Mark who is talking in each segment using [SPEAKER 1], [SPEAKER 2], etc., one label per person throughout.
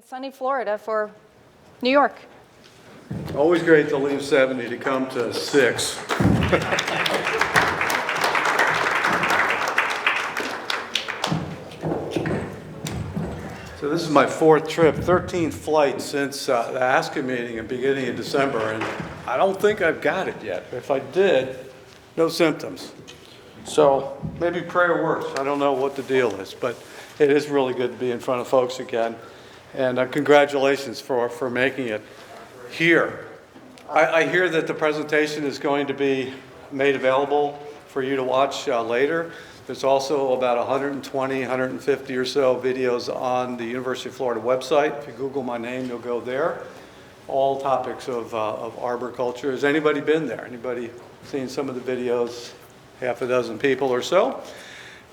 [SPEAKER 1] in sunny Florida for New York.
[SPEAKER 2] Always great to leave 70 to come to 6. So this is my 4th trip, 13th flight since the ASCA meeting at the beginning of December, and I don't think I've got it yet. If I did, no symptoms. So maybe prayer works. I don't know what the deal is, but it is really good to be in front of folks again. And congratulations for making it here. I hear that the presentation is going to be made available for you to watch later. There's also about 120, 150 or so videos on the University of Florida website. If you Google my name, you'll go there. All topics of arboriculture. Has anybody been there? Anybody seen some of the videos? Half a dozen people or so.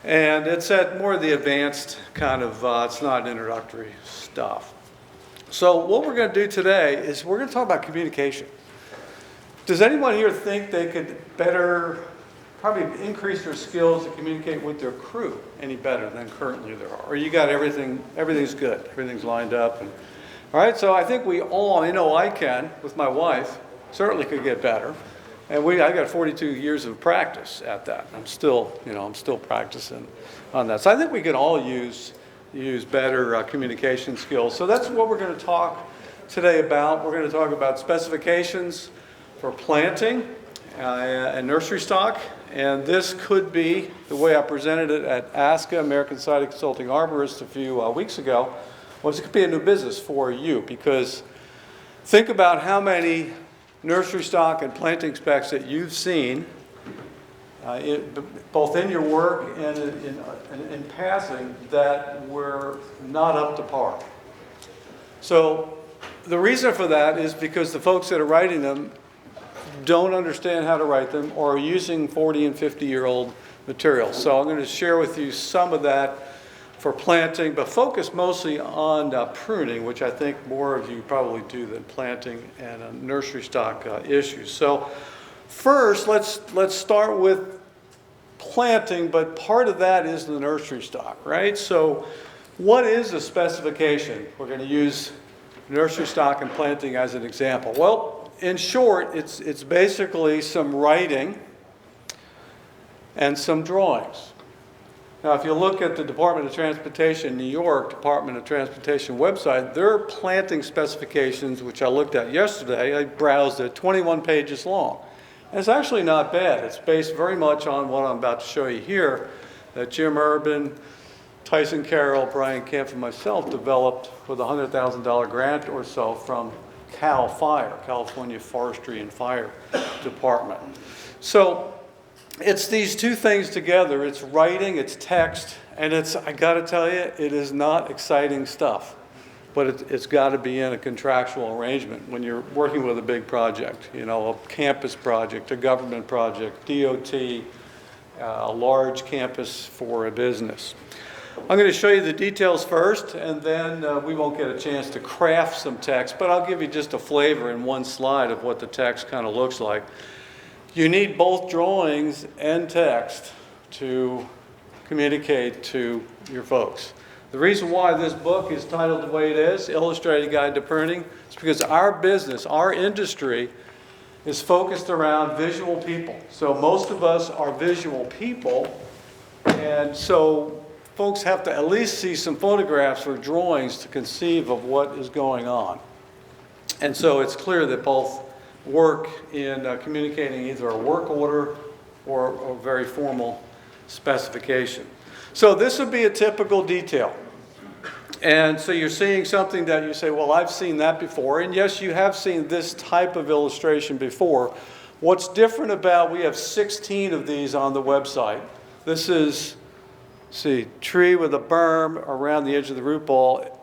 [SPEAKER 2] And it's at more of the advanced kind of, it's not introductory stuff. So what we're going to do today is we're going to talk about communication. Does anyone here think they could better, probably increase their skills to communicate with their crew any better than currently there are? Or you got everything's good, everything's lined up. And, all right, so I think we all, I can, with my wife, certainly could get better. And I got 42 years of practice at that. I'm still practicing on that. So I think we can all use better communication skills. So that's what we're going to talk today about. We're going to talk about specifications for planting and nursery stock. And this could be, the way I presented it at ASCA, American Society of Consulting Arborists, a few weeks ago, was it could be a new business for you. Because think about how many nursery stock and planting specs that you've seen, both in your work and in passing, that were not up to par. So the reason for that is because the folks that are writing them don't understand how to write them or are using 40 and 50-year-old materials. So I'm going to share with you some of that for planting, but focus mostly on pruning, which I think more of you probably do than planting and nursery stock issues. So first, let's start with planting, but part of that is the nursery stock, right? So what is a specification? We're going to use nursery stock and planting as an example. Well, in short, it's basically some writing and some drawings. Now, if you look at the Department of Transportation, New York Department of Transportation website, their planting specifications, which I looked at yesterday, I browsed it, 21 pages long. And it's actually not bad. It's based very much on what I'm about to show you here, that Jim Urban, Tyson Carroll, Brian Kemp, and myself developed with a $100,000 grant or so from CAL FIRE, California Forestry and Fire Department. So it's these two things together. It's writing, it's text, and I got to tell you, it is not exciting stuff. But it's got to be in a contractual arrangement when you're working with a big project, a campus project, a government project, DOT, a large campus for a business. I'm going to show you the details first, and then we won't get a chance to craft some text, but I'll give you just a flavor in one slide of what the text kind of looks like. You need both drawings and text to communicate to your folks. The reason why this book is titled the way it is, Illustrated Guide to Pruning, is because our business, our industry, is focused around visual people. So most of us are visual people, and so folks have to at least see some photographs or drawings to conceive of what is going on. And so it's clear that both work in communicating either a work order or a very formal specification. So this would be a typical detail. And so you're seeing something that you say, well, I've seen that before. And yes, you have seen this type of illustration before. What's different about, we have 16 of these on the website. This is, tree with a berm around the edge of the root ball.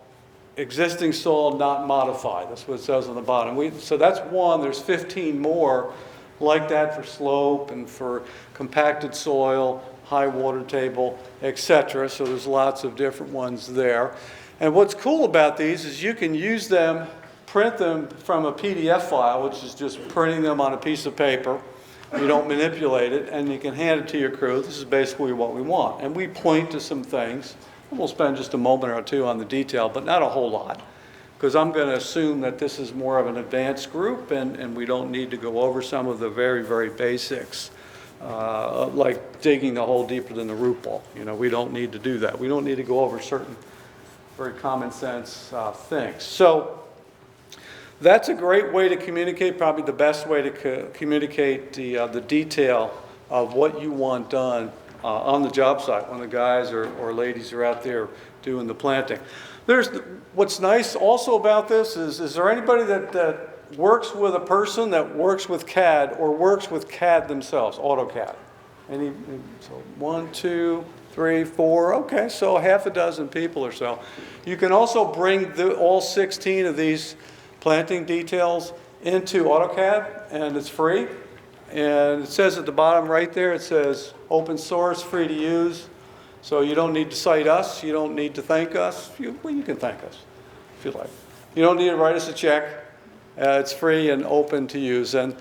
[SPEAKER 2] Existing soil not modified. That's what it says on the bottom. So that's one. There's 15 more like that for slope and for compacted soil, high water table, etc. So there's lots of different ones there. And what's cool about these is you can use them, print them from a PDF file, which is just printing them on a piece of paper. You don't manipulate it, and you can hand it to your crew. This is basically what we want. And we point to some things. We'll spend just a moment or two on the detail, but not a whole lot. because I'm going to assume that this is more of an advanced group, and we don't need to go over some of the very, very basics, like digging a hole deeper than the root ball. We don't need to do that. We don't need to go over certain very common sense things. So that's a great way to communicate, probably the best way to communicate the detail of what you want done on the job site when the guys or ladies are out there doing the planting. What's nice also about this is there anybody that works with a person that works with CAD or works with CAD themselves, AutoCAD? So 1, 2, 3, 4, okay, so half a dozen people or so. You can also bring all 16 of these planting details into AutoCAD, and it's free. And it says at the bottom right there, it says open source, free to use. So you don't need to cite us. You don't need to thank us. Well, you can thank us if you like. You don't need to write us a check. It's free and open to use. And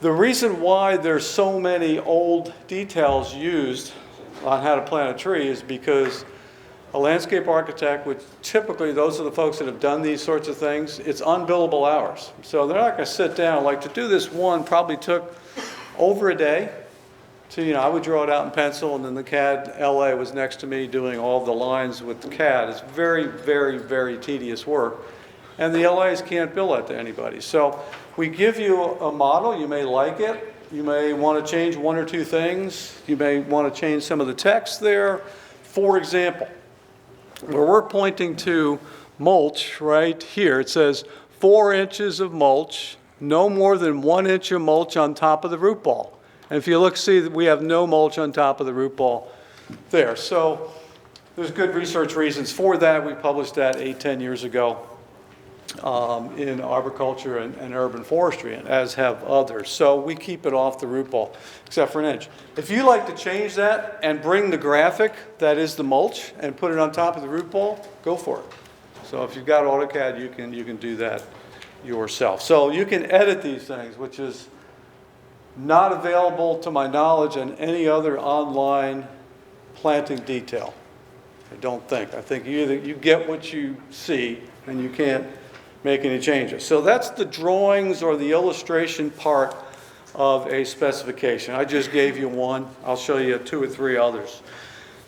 [SPEAKER 2] the reason why there's so many old details used on how to plant a tree is because a landscape architect, which typically those are the folks that have done these sorts of things, it's unbillable hours. So they're not going to sit down. Like to do this one probably took over a day. So, I would draw it out in pencil, and then the CAD LA was next to me doing all the lines with the CAD. It's very, very, very tedious work. And the LAs can't bill that to anybody. So we give you a model. You may like it. You may want to change 1 or 2 things. You may want to change some of the text there. For example, where we're pointing to mulch right here, it says 4 inches of mulch, no more than 1 inch of mulch on top of the root ball. And if you look, see that we have no mulch on top of the root ball there. So there's good research reasons for that. We published that 8-10 years ago in arboriculture and urban forestry, and as have others. So we keep it off the root ball, except for 1 inch. If you like to change that and bring the graphic that is the mulch and put it on top of the root ball, go for it. So if you've got AutoCAD, you can do that yourself. So you can edit these things, which is not available to my knowledge in any other online planting detail. I don't think. I think you get what you see and you can't make any changes. So that's the drawings or the illustration part of a specification. I just gave you one. I'll show you 2 or 3 others.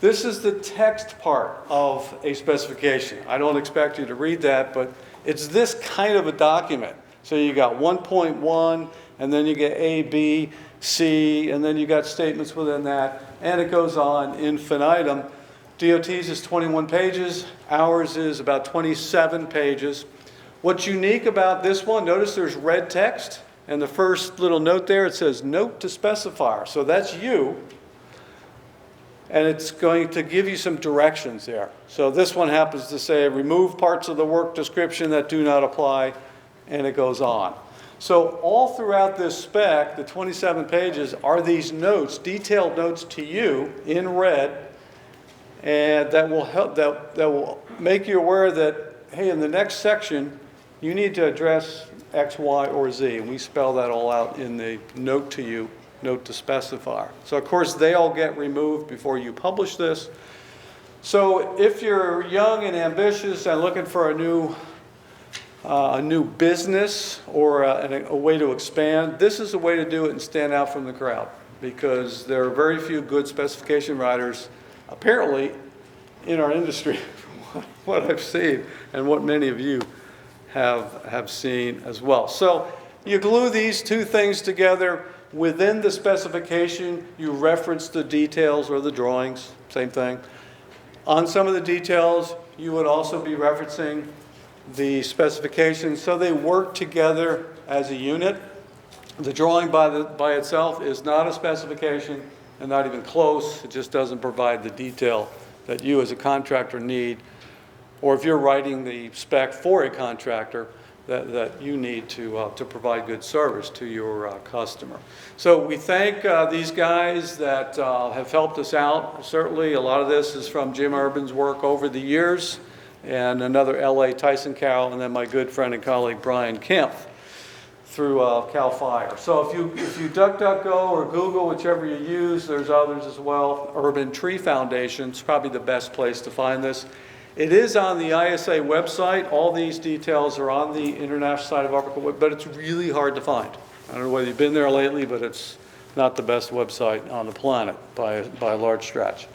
[SPEAKER 2] This is the text part of a specification. I don't expect you to read that, but it's this kind of a document. So you got 1.1, and then you get A, B, C, and then you got statements within that, and it goes on infinitum. DOT's is 21 pages. Ours is about 27 pages. What's unique about this one, notice there's red text, and the first little note there, it says note to specifier. So that's you, and it's going to give you some directions there. So this one happens to say remove parts of the work description that do not apply, and it goes on. So all throughout this spec, the 27 pages, are these notes, detailed notes to you in red, and that will help. That will make you aware that, hey, in the next section, you need to address X, Y, or Z, and we spell that all out in the note to you, note to specifier. So of course, they all get removed before you publish this. So if you're young and ambitious and looking for a new business or a way to expand, this is a way to do it and stand out from the crowd, because there are very few good specification writers apparently in our industry from what I've seen and what many of you have seen as well. So you glue these 2 things together. Within the specification, you reference the details or the drawings, same thing. On some of the details, you would also be referencing the specifications, so they work together as a unit. The drawing by itself is not a specification and not even close. It just doesn't provide the detail that you as a contractor need, or if you're writing the spec for a contractor, that you need to provide good service to your customer. So we thank these guys that have helped us out. Certainly a lot of this is from Jim Urban's work over the years, and another LA Tyson Carroll, and then my good friend and colleague Brian Kemp through CAL FIRE. So if you DuckDuckGo or Google, whichever you use, there's others as well. Urban Tree Foundation is probably the best place to find this. It is on the ISA website. All these details are on the International Society of Arboriculture, but it's really hard to find. I don't know whether you've been there lately, but it's not the best website on the planet by a large stretch.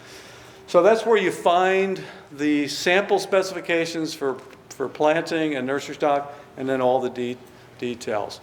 [SPEAKER 2] So that's where you find the sample specifications for planting and nursery stock, and then all the details.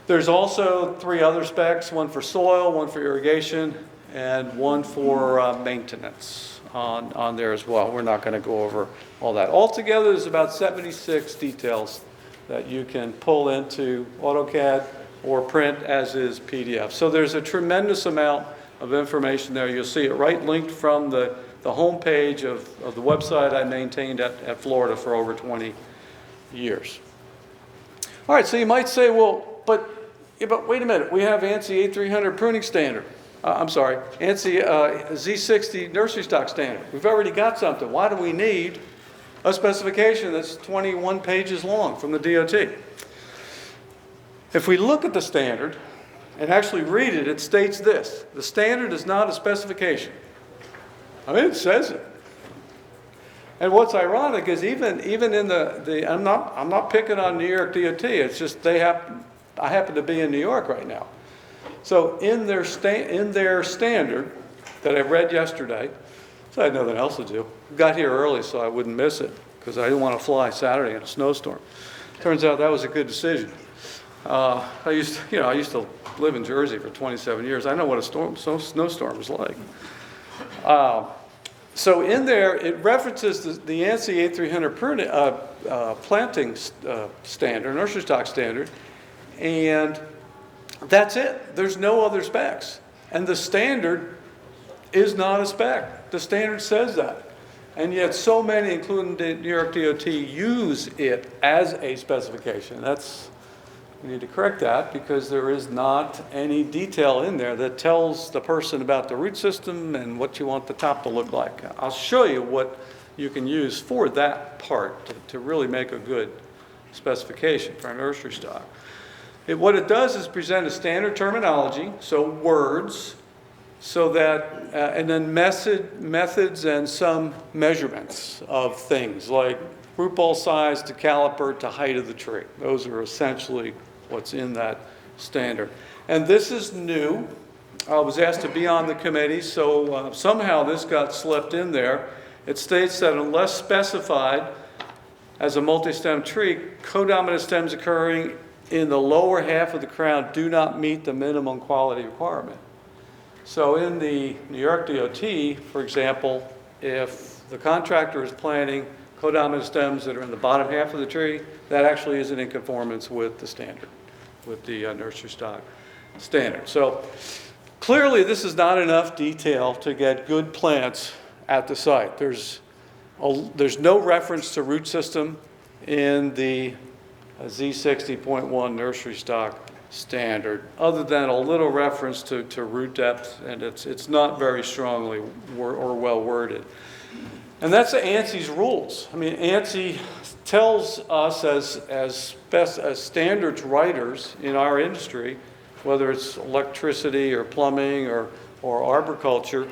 [SPEAKER 2] There's also 3 other specs, one for soil, one for irrigation, and one for maintenance on there as well. We're not going to go over all that. Altogether, there's about 76 details that you can pull into AutoCAD or print as is PDF. So there's a tremendous amount of information there. You'll see it right linked from the home page of the website I maintained at Florida for over 20 years. All right, so you might say, well, but wait a minute, we have ANSI A300 pruning standard. ANSI Z60 nursery stock standard. We've already got something. Why do we need a specification that's 21 pages long from the DOT? If we look at the standard and actually read it, it states this: the standard is not a specification. I mean, it says it. And what's ironic is even in the I'm not picking on New York DOT. It's just I happen to be in New York right now. So in their standard that I read yesterday, so I had nothing else to do. Got here early so I wouldn't miss it because I didn't want to fly Saturday in a snowstorm. Turns out that was a good decision. I used to live in Jersey for 27 years. I know what a snowstorm is like. So in there, it references the ANSI A300 planting standard, nursery stock standard, and that's it. There's no other specs. And the standard is not a spec. The standard says that. And yet so many, including the New York DOT, use it as a specification. We need to correct that because there is not any detail in there that tells the person about the root system and what you want the top to look like. I'll show you what you can use for that part to really make a good specification for a nursery stock. What it does is present a standard terminology, so words, so that, and then methods and some measurements of things like root ball size to caliper to height of the tree. Those are essentially what's in that standard. And this is new. I was asked to be on the committee, so somehow this got slipped in there. It states that unless specified as a multi-stem tree, codominant stems occurring in the lower half of the crown do not meet the minimum quality requirement. So in the New York DOT, for example, if the contractor is planting codominant stems that are in the bottom half of the tree, that actually isn't in conformance with the standard, with the nursery stock standard. So clearly this is not enough detail to get good plants at the site. There's no reference to root system in the Z60.1 nursery stock standard, other than a little reference to root depth, and it's not very strongly or well worded. And that's the ANSI's rules. I mean, ANSI tells us as standards writers in our industry, whether it's electricity or plumbing or arboriculture,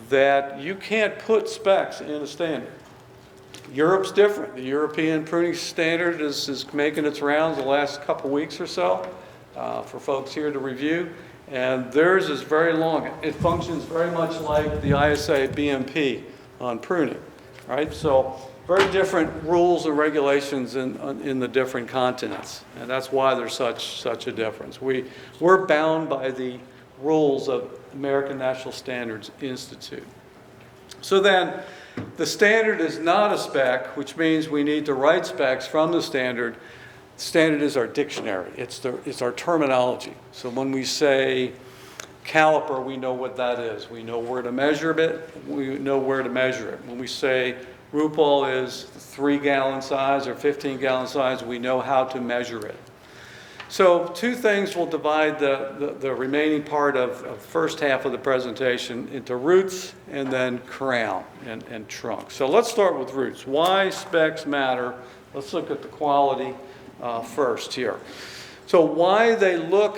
[SPEAKER 2] that you can't put specs in a standard. Europe's different. The European pruning standard is making its rounds the last couple weeks or so for folks here to review. And theirs is very long. It functions very much like the ISA BMP on pruning, right? So very different rules and regulations in the different continents. And that's why there's such a difference. We're bound by the rules of American National Standards Institute. So then, the standard is not a spec, which means we need to write specs from the standard. The standard is our dictionary. It's our terminology. So when we say caliper, we know what that is. We know where to measure it. We know where to measure it. When we say root ball is 3-gallon size or 15-gallon size, we know how to measure it. So 2 things will divide the remaining part of the first half of the presentation into roots and then crown and trunk. So let's start with roots. Why specs matter. Let's look at the quality first here. So why they look,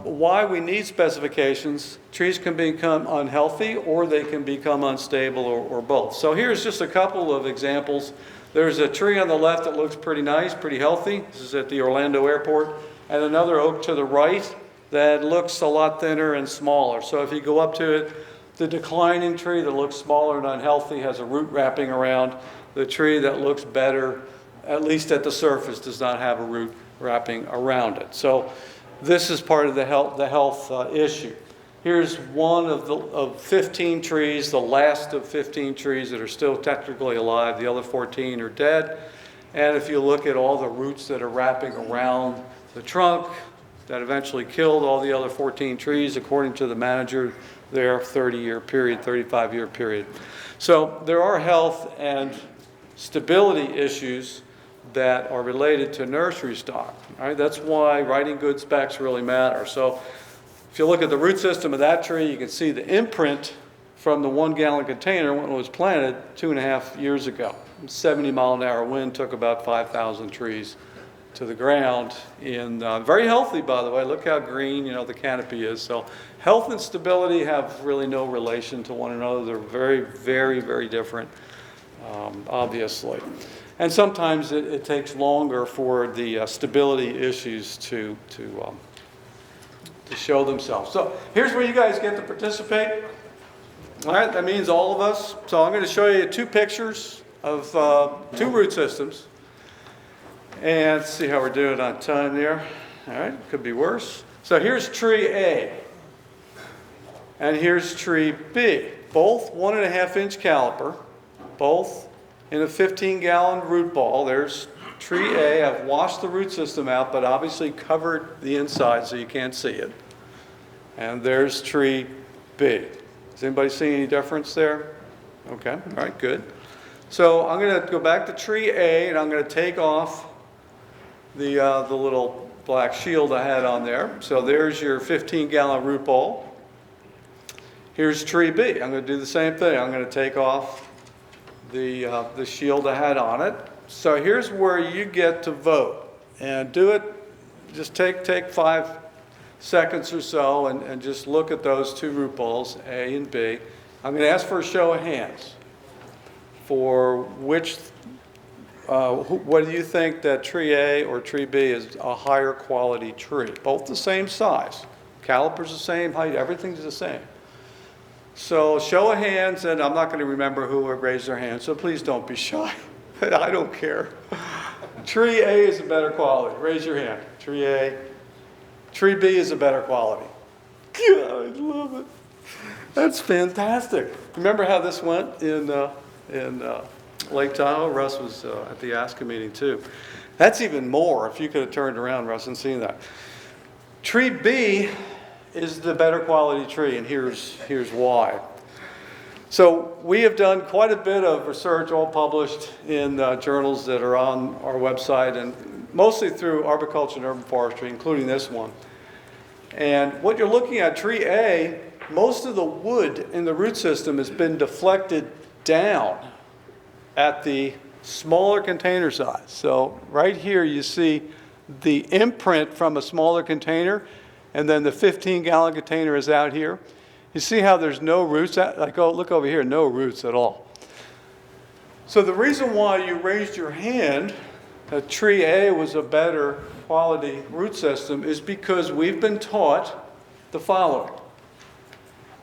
[SPEAKER 2] why we need specifications, trees can become unhealthy or they can become unstable or both. So here's just a couple of examples. There's a tree on the left that looks pretty nice, pretty healthy. This is at the Orlando airport. And another oak to the right that looks a lot thinner and smaller. So if you go up to it, the declining tree that looks smaller and unhealthy has a root wrapping around. The tree that looks better, at least at the surface, does not have a root wrapping around it. So this is part of the health issue. Here's one of 15 trees, the last of 15 trees that are still technically alive. The other 14 are dead. And if you look at all the roots that are wrapping around the trunk that eventually killed all the other 14 trees, according to the manager, their 30-year period, 35-year period. So there are health and stability issues that are related to nursery stock. All right? That's why writing good specs really matter. So if you look at the root system of that tree, you can see the imprint from the 1-gallon container when it was planted 2.5 years ago. 70-mile-an-hour wind took about 5,000 trees to the ground. Very healthy, by the way. Look how green, the canopy is. So health and stability have really no relation to one another. They're very, very, very different, obviously. And sometimes it takes longer for the stability issues to show themselves. So here's where you guys get to participate. All right, that means all of us. So I'm going to show you 2 pictures of 2 root systems. And let's see how we're doing on time there. All right, could be worse. So here's tree A. And here's tree B. Both 1.5-inch caliper. Both in a 15-gallon root ball. There's tree A. I've washed the root system out, but obviously covered the inside so you can't see it. And there's tree B. Does anybody see any difference there? Okay, all right, good. So I'm going to go back to tree A, and I'm going to take off the little black shield I had on there. So there's your 15-gallon root ball. Here's tree B. I'm going to do the same thing. I'm going to take off the shield I had on it. So here's where you get to vote. And do it, just take 5 seconds or so and just look at those 2 root balls, A and B. I'm going to ask for a show of hands for which, what do you think that tree A or tree B is a higher quality tree? Both the same size. Caliper's the same height, everything's the same. So show of hands, and I'm not going to remember who raised their hand, so please don't be shy. I don't care. Tree A is a better quality. Raise your hand. Tree A. Tree B is a better quality. God, I love it. That's fantastic. Remember how this went in Lake Tahoe? Russ was at the ASCA meeting too. That's even more if you could have turned around, Russ, and seen that. Tree B is the better quality tree, and here's why. So we have done quite a bit of research, all published in journals that are on our website, and mostly through arboriculture and urban forestry, including this one. And what you're looking at, tree A, most of the wood in the root system has been deflected down at the smaller container size. So right here you see the imprint from a smaller container, and then the 15-gallon container is out here. You see how there's no roots? Like, oh, look over here, no roots at all. So the reason why you raised your hand that tree A was a better quality root system is because we've been taught the following.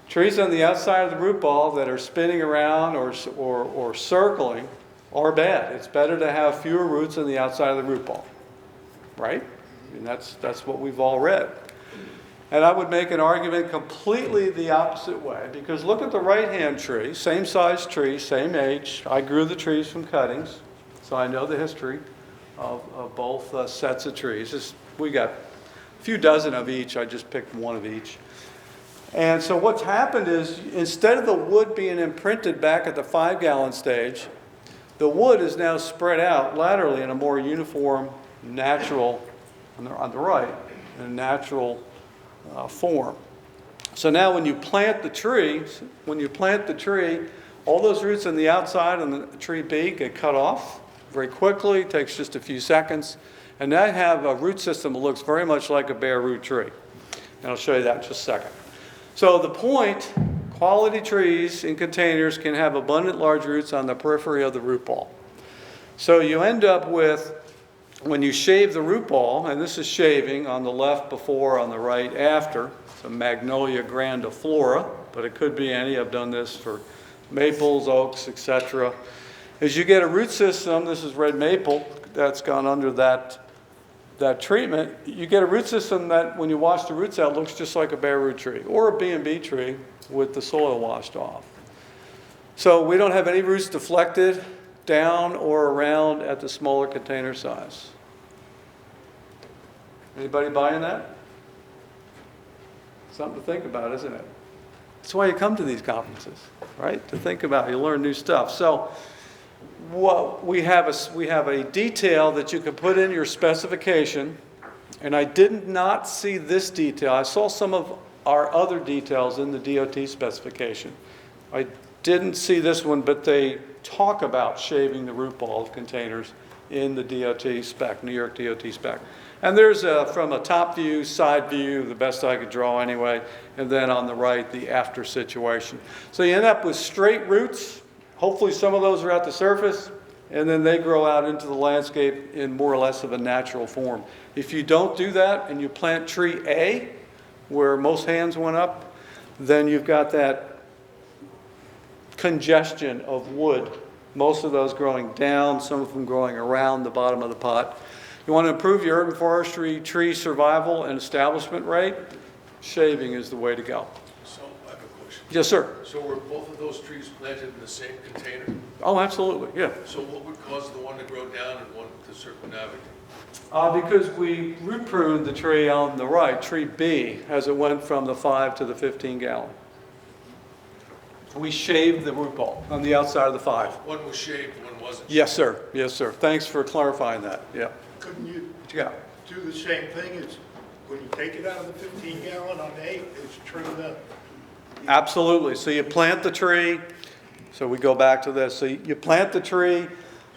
[SPEAKER 2] Trees on the outside of the root ball that are spinning around or circling are bad. It's better to have fewer roots on the outside of the root ball, right? I mean, that's what we've all read. And I would make an argument completely the opposite way, because look at the right-hand tree, same size tree, same age. I grew the trees from cuttings, so I know the history of both sets of trees. We got a few dozen of each. I just picked one of each. And so what's happened is, instead of the wood being imprinted back at the 5-gallon stage, the wood is now spread out laterally in a more uniform, natural, on the right, in a natural form. So now when you plant the tree, all those roots on the outside on the tree B get cut off very quickly. It takes just a few seconds. And they have a root system that looks very much like a bare root tree. And I'll show you that in just a second. So the point, quality trees in containers can have abundant large roots on the periphery of the root ball. So you end up with, when you shave the root ball, and this is shaving on the left before, on the right after, it's a Magnolia grandiflora, but it could be any. I've done this for maples, oaks, etc. As you get a root system, this is red maple that's gone under that treatment, you get a root system that when you wash the roots out looks just like a bare root tree or a B&B tree with the soil washed off. So we don't have any roots deflected down or around at the smaller container size. Anybody buying that? Something to think about, isn't it? That's why you come to these conferences, right? To think about, you learn new stuff. So what we have a detail that you can put in your specification, and I did not see this detail. I saw some of our other details in the DOT specification. I didn't see this one, but they talk about shaving the root ball of containers in the DOT spec, New York DOT spec. And there's from a top view, side view, the best I could draw anyway, and then on the right, the after situation. So you end up with straight roots. Hopefully some of those are at the surface, and then they grow out into the landscape in more or less of a natural form. If you don't do that and you plant tree A, where most hands went up, then you've got that congestion of wood. Most of those growing down, some of them growing around the bottom of the pot. You want to improve your urban forestry tree survival and establishment rate? Shaving is the way to go.
[SPEAKER 3] So I have a question.
[SPEAKER 2] Yes, sir.
[SPEAKER 3] So were both of those trees planted in the same container?
[SPEAKER 2] Oh, absolutely, yeah.
[SPEAKER 3] So what would cause the one to grow down and one to circumnavigate?
[SPEAKER 2] Because we root pruned the tree on the right, tree B, as it went from the 5 to the 15 gallon. We shaved the root ball on the outside of the 5.
[SPEAKER 3] One was shaved, one wasn't.
[SPEAKER 2] Yes, sir. Yes, sir. Thanks for clarifying that. Yeah.
[SPEAKER 4] Couldn't you
[SPEAKER 2] What you got?
[SPEAKER 4] do the same thing as when you take it out of the 15 gallon on 8, it's trim the,
[SPEAKER 2] Absolutely. So you plant the tree. So we go back to this. So you plant the tree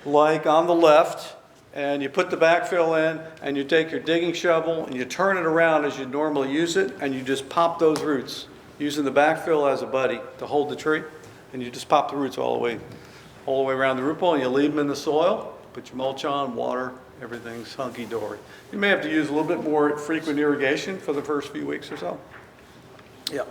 [SPEAKER 2] like on the left, and you put the backfill in, and you take your digging shovel and you turn it around as you normally use it, and you just pop those roots using the backfill as a buddy to hold the tree, and you just pop the roots all the way around the root ball, and you leave them in the soil. Put your mulch on, water, everything's hunky-dory. You may have to use a little bit more frequent irrigation for the first few weeks or so. Yeah.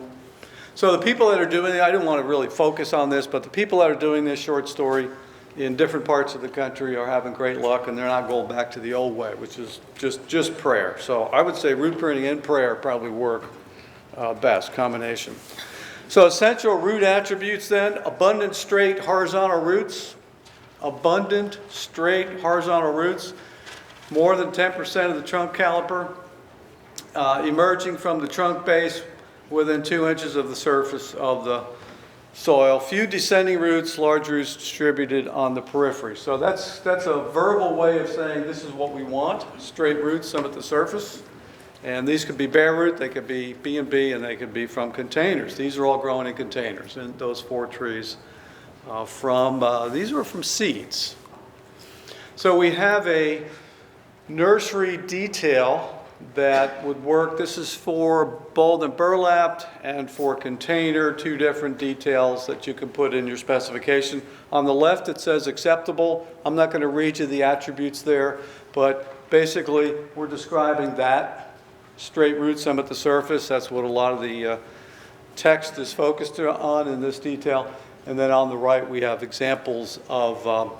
[SPEAKER 2] So the people that are doing it, I didn't want to really focus on this, but the people that are doing this short story in different parts of the country are having great luck, and they're not going back to the old way, which is just prayer. So I would say root pruning and prayer probably work best combination. So essential root attributes then: abundant straight horizontal roots, abundant straight horizontal roots, more than 10% of the trunk caliper, emerging from the trunk base within 2 inches of the surface of the soil. Few descending roots, large roots distributed on the periphery. So that's a verbal way of saying this is what we want: straight roots, some at the surface. And these could be bare root, they could be B&B, and they could be from containers. These are all grown in containers, and those 4 trees these were from seeds. So we have a nursery detail that would work. This is for bolled and burlapped and for container, 2 different details that you can put in your specification. On the left it says acceptable. I'm not going to read you the attributes there, but basically we're describing that. Straight roots, some at the surface. That's what a lot of the text is focused on in this detail. And then on the right we have examples of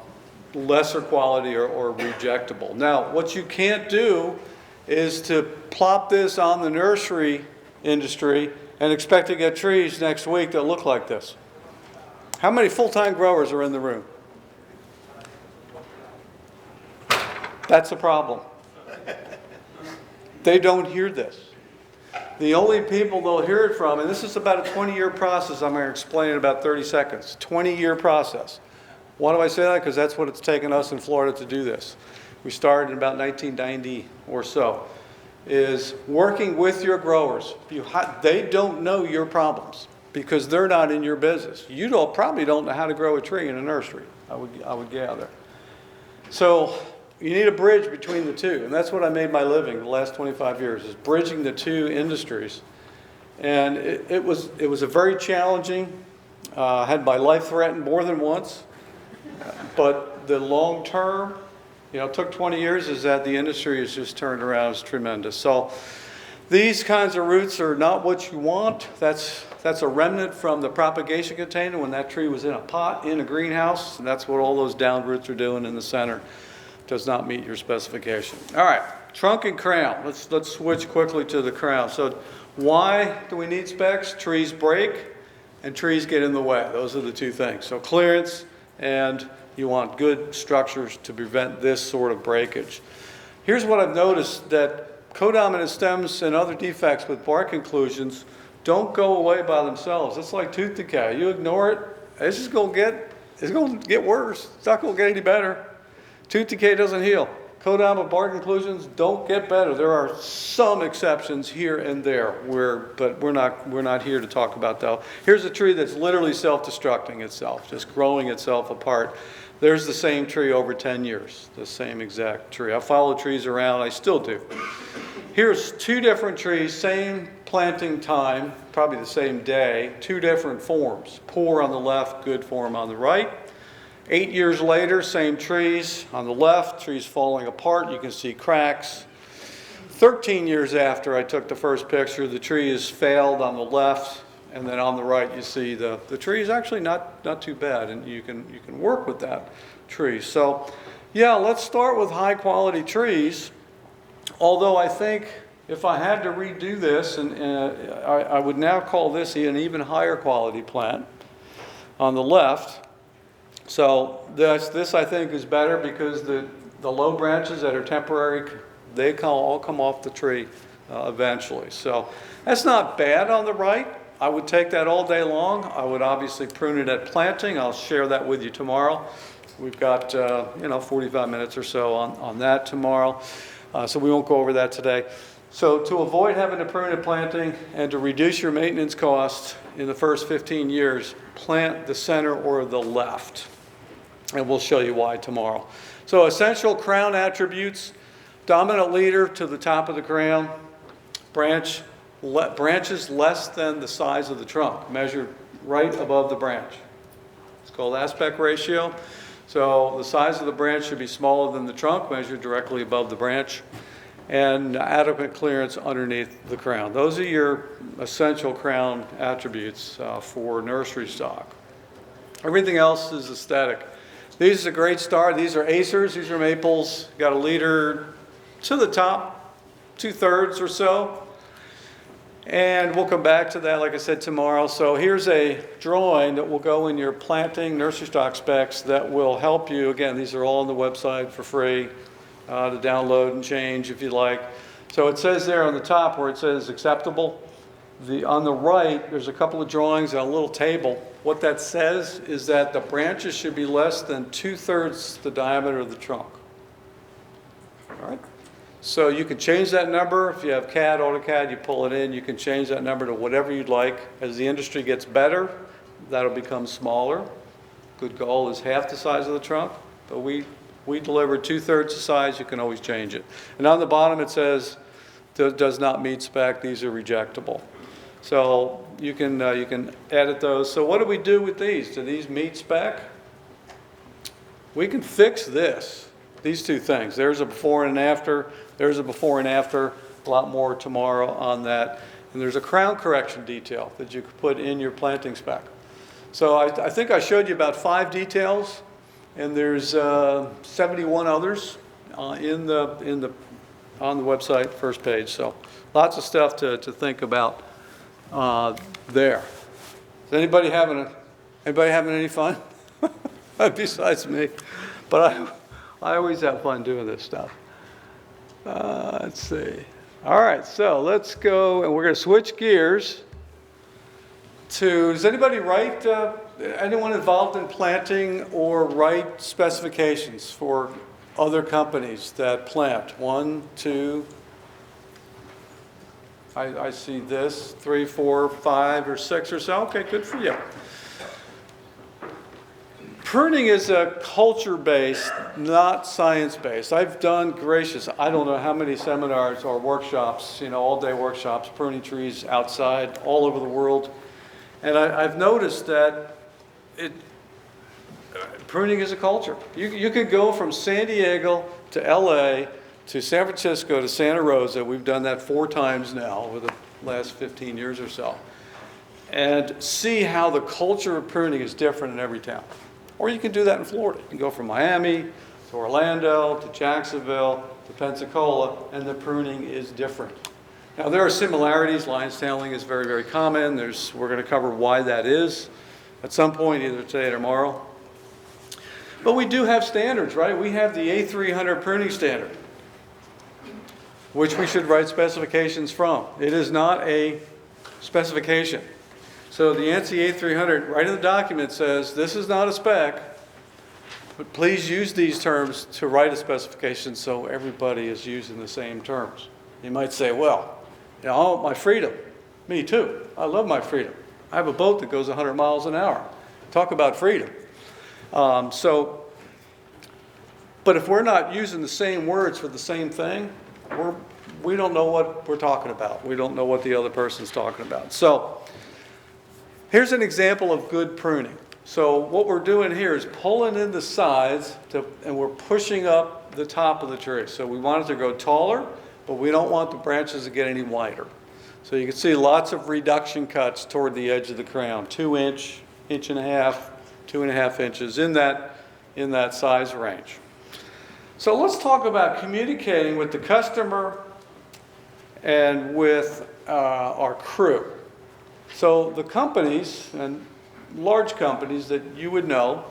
[SPEAKER 2] lesser quality or rejectable. Now, what you can't do is to plop this on the nursery industry and expect to get trees next week that look like this. How many full-time growers are in the room? That's a problem. They don't hear this. The only people they'll hear it from, and this is about a 20-year process, I'm going to explain in about 30 seconds. 20-year process. Why do I say that? Because that's what it's taken us in Florida to do this. We started in about 1990 or so, is working with your growers. They don't know your problems because they're not in your business. You probably don't know how to grow a tree in a nursery, I would gather. So you need a bridge between the two, and that's what I made my living the last 25 years, is bridging the two industries. And it was a very challenging, had my life threatened more than once, but the long term, it took 20 years, is that the industry has just turned around. It's tremendous. So these kinds of roots are not what you want. That's a remnant from the propagation container when that tree was in a pot in a greenhouse, and that's what all those down roots are doing in the center. Does not meet your specification. All right, trunk and crown. Let's switch quickly to the crown. So why do we need specs? Trees break and trees get in the way. Those are the two things. So clearance, and you want good structures to prevent this sort of breakage. Here's what I've noticed, that codominant stems and other defects with bark inclusions don't go away by themselves. It's like tooth decay. You ignore it, it's going to get worse. It's not going to get any better. Tooth decay doesn't heal. Codominant bark inclusions don't get better. There are some exceptions here and there, but we're not here to talk about that. Here's a tree that's literally self-destructing itself, just growing itself apart. There's the same tree over 10 years, the same exact tree. I follow trees around, I still do. Here's two different trees, same planting time, probably the same day, two different forms. Poor on the left, good form on the right. 8 years later, same trees. On the left, trees falling apart. You can see cracks. 13 years after I took the first picture, the tree has failed on the left, and then on the right you see the tree is actually not too bad, and you can work with that tree. So yeah, let's start with high quality trees. Although I think if I had to redo this, and I would now call this an even higher quality plant on the left. So this I think is better because the low branches that are temporary, they all come off the tree eventually. So that's not bad on the right. I would take that all day long. I would obviously prune it at planting. I'll share that with you tomorrow. We've got 45 minutes or so on that tomorrow. So we won't go over that today. So to avoid having to prune at planting and to reduce your maintenance costs in the first 15 years, plant the center or the left. And we'll show you why tomorrow. So essential crown attributes: dominant leader to the top of the crown, branches less than the size of the trunk, measured right above the branch. It's called aspect ratio. So the size of the branch should be smaller than the trunk, measured directly above the branch, and adequate clearance underneath the crown. Those are your essential crown attributes for nursery stock. Everything else is aesthetic. These is a great start. These are acers, these are maples. Got a leader to the top, 2/3 or so. And we'll come back to that, like I said, tomorrow. So here's a drawing that will go in your planting nursery stock specs that will help you. Again, these are all on the website for free to download and change if you like. So it says there on the top where it says acceptable. On the right, there's a couple of drawings and a little table. What that says is that the branches should be less than 2/3 the diameter of the trunk. All right? So you can change that number. If you have CAD, AutoCAD, you pull it in. You can change that number to whatever you'd like. As the industry gets better, that'll become smaller. Good goal is half the size of the trunk, but we deliver 2/3 the size. You can always change it. And on the bottom it says, does not meet spec. These are rejectable. So you can edit those. So what do we do with these? Do these meet spec? We can fix these two things. There's a before and an after. There's a before and after. A lot more tomorrow on that. And there's a crown correction detail that you could put in your planting spec. So I think I showed you about 5 details, and there's 71 others on the website, first page. So lots of stuff to think about there. Is anybody having any fun? Besides me, but I always have fun doing this stuff. Let's see. All right, so let's go, and we're going to switch gears to, does anybody write, anyone involved in planting or write specifications for other companies that plant? 1, 2, I see this, 3, 4, 5, or 6 or so. Okay, good for you. Pruning is a culture-based, not science-based. I've done, gracious, I don't know how many seminars or workshops, all-day workshops, pruning trees outside all over the world. And I've noticed that pruning is a culture. You could go from San Diego to LA to San Francisco to Santa Rosa. We've done that 4 times now over the last 15 years or so. And see how the culture of pruning is different in every town. Or you can do that in Florida. You can go from Miami to Orlando to Jacksonville to Pensacola, and the pruning is different. Now, there are similarities. Lion's tailing is very, very common. We're going to cover why that is at some point, either today or tomorrow. But we do have standards, right? We have the A300 pruning standard, which we should write specifications from. It is not a specification. So the ANSI A300, right in the document, says this is not a spec, but please use these terms to write a specification so everybody is using the same terms. You might say, well, I want my freedom. Me too. I love my freedom. I have a boat that goes 100 miles an hour. Talk about freedom. But if we're not using the same words for the same thing, we don't know what we're talking about. We don't know what the other person's talking about. So here's an example of good pruning. So what we're doing here is pulling in the sides and we're pushing up the top of the tree. So we want it to grow taller, but we don't want the branches to get any wider. So you can see lots of reduction cuts toward the edge of the crown, 2 inch, 1.5 inches, 2.5 inches, in that size range. So let's talk about communicating with the customer and with our crew. So the companies, and large companies that you would know,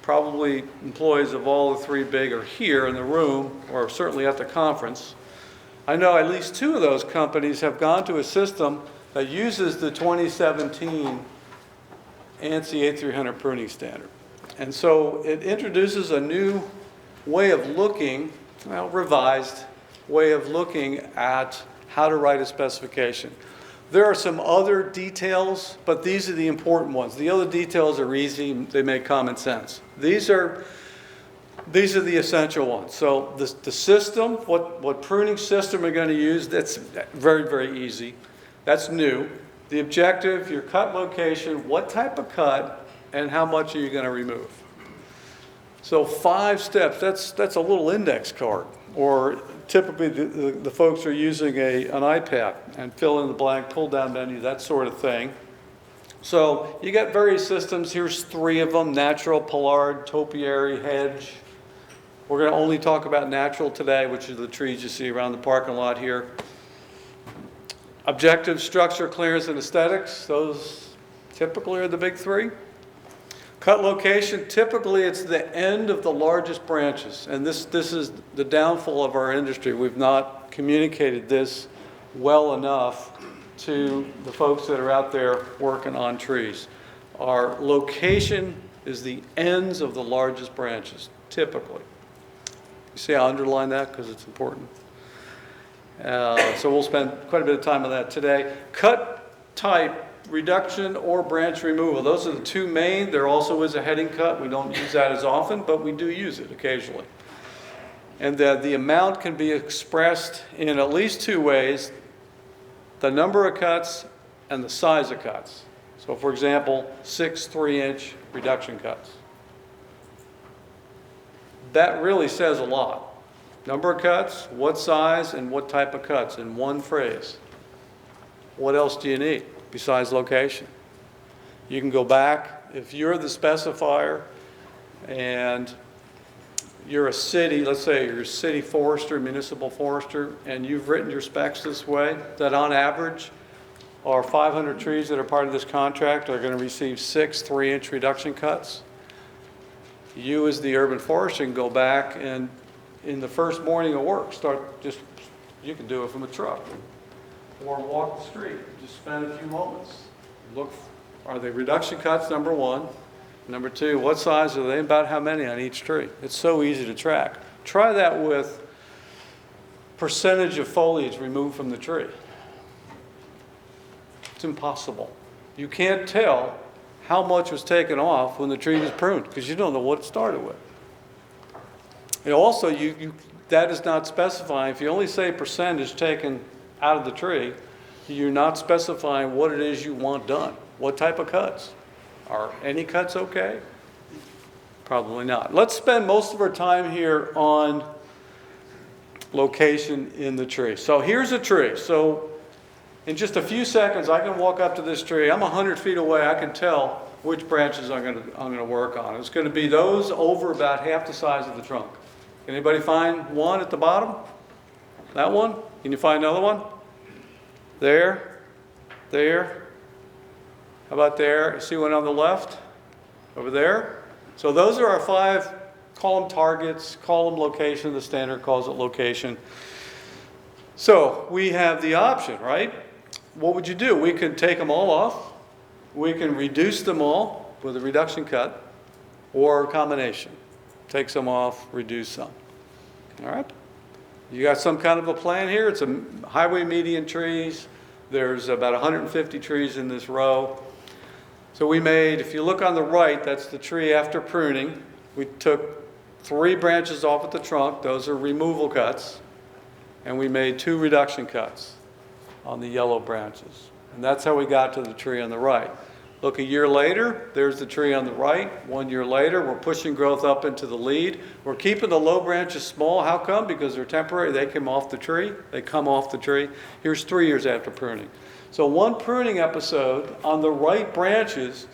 [SPEAKER 2] probably employees of all the 3 big are here in the room, or certainly at the conference. I know at least 2 of those companies have gone to a system that uses the 2017 ANSI A300 pruning standard. And so it introduces a new way of looking, revised way of looking at how to write a specification. There are some other details, but these are the important ones. The other details are easy, they make common sense. These are the essential ones. So the system, what pruning system we're going to use, that's very, very easy. That's new. The objective, your cut location, what type of cut, and how much are you going to remove. So 5 steps, that's a little index card. Or typically the folks are using an iPad and fill in the blank, pull down menu, that sort of thing. So you got various systems. Here's 3 of them: natural, pollard, topiary, hedge. We're going to only talk about natural today, which are the trees you see around the parking lot here. Objective, structure, clearance, and aesthetics. Those typically are the big 3. Cut location, typically it's the end of the largest branches. And this is the downfall of our industry. We've not communicated this well enough to the folks that are out there working on trees. Our location is the ends of the largest branches, typically. You see I underline that because it's important. So we'll spend quite a bit of time on that today. Cut type, reduction or branch removal. Those are the 2 main. There also is a heading cut. We don't use that as often, but we do use it occasionally. And the amount can be expressed in at least 2 ways: the number of cuts and the size of cuts. So for example, 6 3-inch reduction cuts. That really says a lot. Number of cuts, what size, and what type of cuts in one phrase. What else do you need besides location? You can go back. If you're the specifier and you're a city, let's say you're a city forester, municipal forester, and you've written your specs this way, that on average, our 500 trees that are part of this contract are going to receive 6 3-inch reduction cuts. You as the urban forester can go back and in the first morning of work, you can do it from a truck or walk the street. Just spend a few moments. Look, are they reduction cuts, number 1? Number 2, what size are they? About how many on each tree? It's so easy to track. Try that with percentage of foliage removed from the tree. It's impossible. You can't tell how much was taken off when the tree was pruned, because you don't know what it started with. And also, that is not specifying, if you only say percentage taken out of the tree, you're not specifying what it is you want done. What type of cuts? Are any cuts okay? Probably not. Let's spend most of our time here on location in the tree. So here's a tree. So in just a few seconds, I can walk up to this tree. I'm 100 feet away. I can tell which branches I'm going to work on. It's going to be those over about half the size of the trunk. Anybody find one at the bottom? That one? Can you find another one? There? There? How about there? See one on the left? Over there? So those are our 5 column targets, column location. The standard calls it location. So we have the option, right? What would you do? We can take them all off. We can reduce them all with a reduction cut, or a combination. Take some off, reduce some. All right? You got some kind of a plan here. It's a highway median trees. There's about 150 trees in this row. So we made, if you look on the right, that's the tree after pruning. We took 3 branches off at the trunk. Those are removal cuts. And we made 2 reduction cuts on the yellow branches. And that's how we got to the tree on the right. Look, a year later, there's the tree on the right. 1 year later, we're pushing growth up into the lead. We're keeping the low branches small. How come? Because they're temporary. They come off the tree. Here's 3 years after pruning. So one pruning episode on the right branches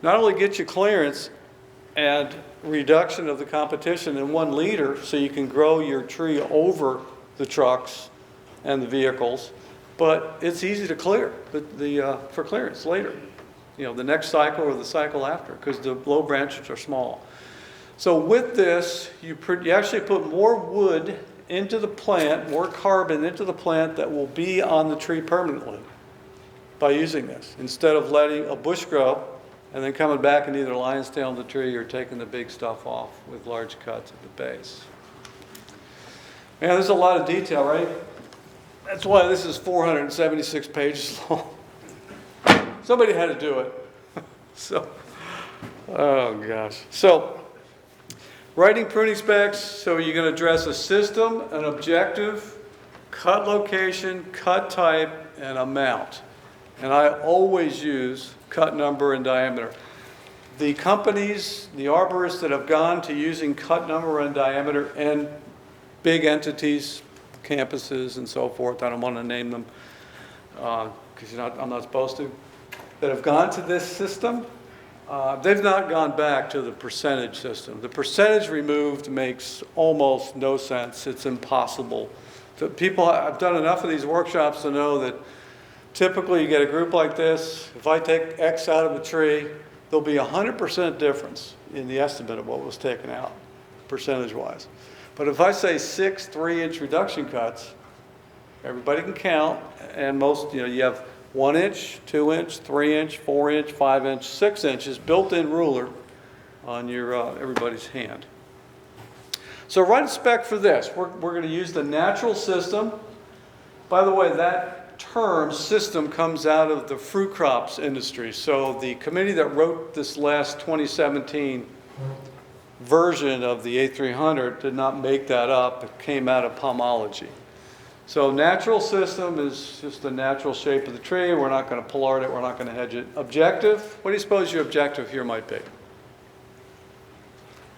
[SPEAKER 2] not only gets you clearance and reduction of the competition in 1 liter, so you can grow your tree over the trucks and the vehicles, but it's easy to clear for clearance later. The next cycle or the cycle after, because the low branches are small. So with this, you actually put more wood into the plant, more carbon into the plant that will be on the tree permanently by using this, instead of letting a bush grow and then coming back and either lying still on the tree or taking the big stuff off with large cuts at the base. Man, there's a lot of detail, right? That's why this is 476 pages long. Somebody had to do it. Oh gosh. So, writing pruning specs, so you're going to address a system, an objective, cut location, cut type, and amount. And I always use cut number and diameter. The companies, the arborists that have gone to using cut number and diameter, and big entities, campuses and so forth, I don't want to name them because I'm not supposed to, that have gone to this system, they've not gone back to the percentage system. The percentage removed makes almost no sense. It's impossible. I've done enough of these workshops to know that typically you get a group like this. If I take X out of a tree, there'll be 100% difference in the estimate of what was taken out, percentage-wise. But if I say 6 3-inch reduction cuts, everybody can count, and most, you have 1 inch, 2 inch, 3 inch, 4 inch, 5 inch, 6 inches built-in ruler on your everybody's hand. So write a spec for this. We're going to use the natural system. By the way, that term system comes out of the fruit crops industry. So the committee that wrote this last 2017 version of the A300 did not make that up. It came out of pomology. So natural system is just the natural shape of the tree. We're not going to pullard it. We're not going to hedge it. Objective, what do you suppose your objective here might be?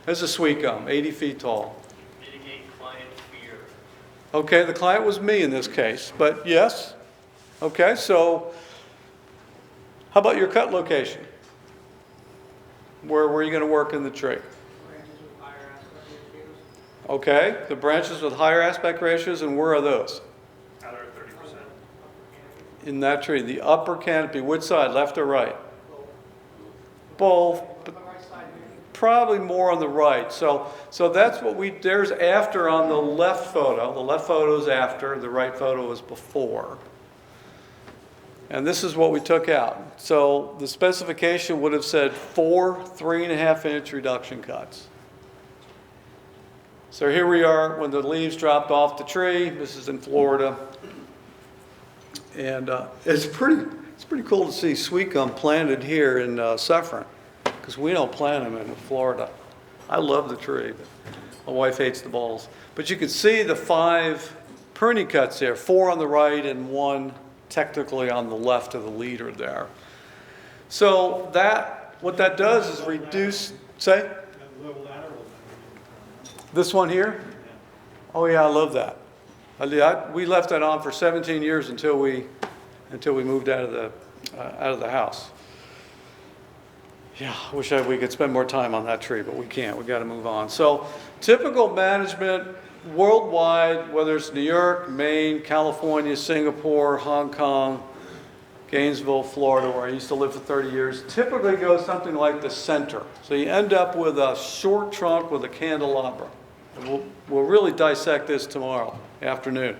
[SPEAKER 2] There's a sweet gum, 80 feet tall.
[SPEAKER 5] Mitigate client fear.
[SPEAKER 2] Okay, the client was me in this case, but yes. Okay, so how about your cut location? Where are you going to work in the tree? Okay, the branches with higher aspect ratios, and where are those?
[SPEAKER 5] Out of 30%.
[SPEAKER 2] In that tree, the upper canopy, which side, left or right? Both, but probably more on the right. So that's what there's after on the left photo. The left photo is after, the right photo is before. And this is what we took out. So the specification would have said 4 3.5-inch reduction cuts. So here we are when the leaves dropped off the tree. This is in Florida. And it's pretty It's pretty cool to see sweet gum planted here in Suffern, because we don't plant them in Florida. I love the tree, but my wife hates the balls. But you can see the 5 pruning cuts there, 4 on the right and 1 technically on the left of the leader there. So what that does is reduce, say? This one here? Oh yeah, I love that. We left that on for 17 years until we moved out of the house. Yeah, I wish we could spend more time on that tree, but we can't. We got to move on. So, typical management worldwide, whether it's New York, Maine, California, Singapore, Hong Kong, Gainesville, Florida, where I used to live for 30 years, typically goes something like the center. So you end up with a short trunk with a candelabra. And we'll really dissect this tomorrow afternoon.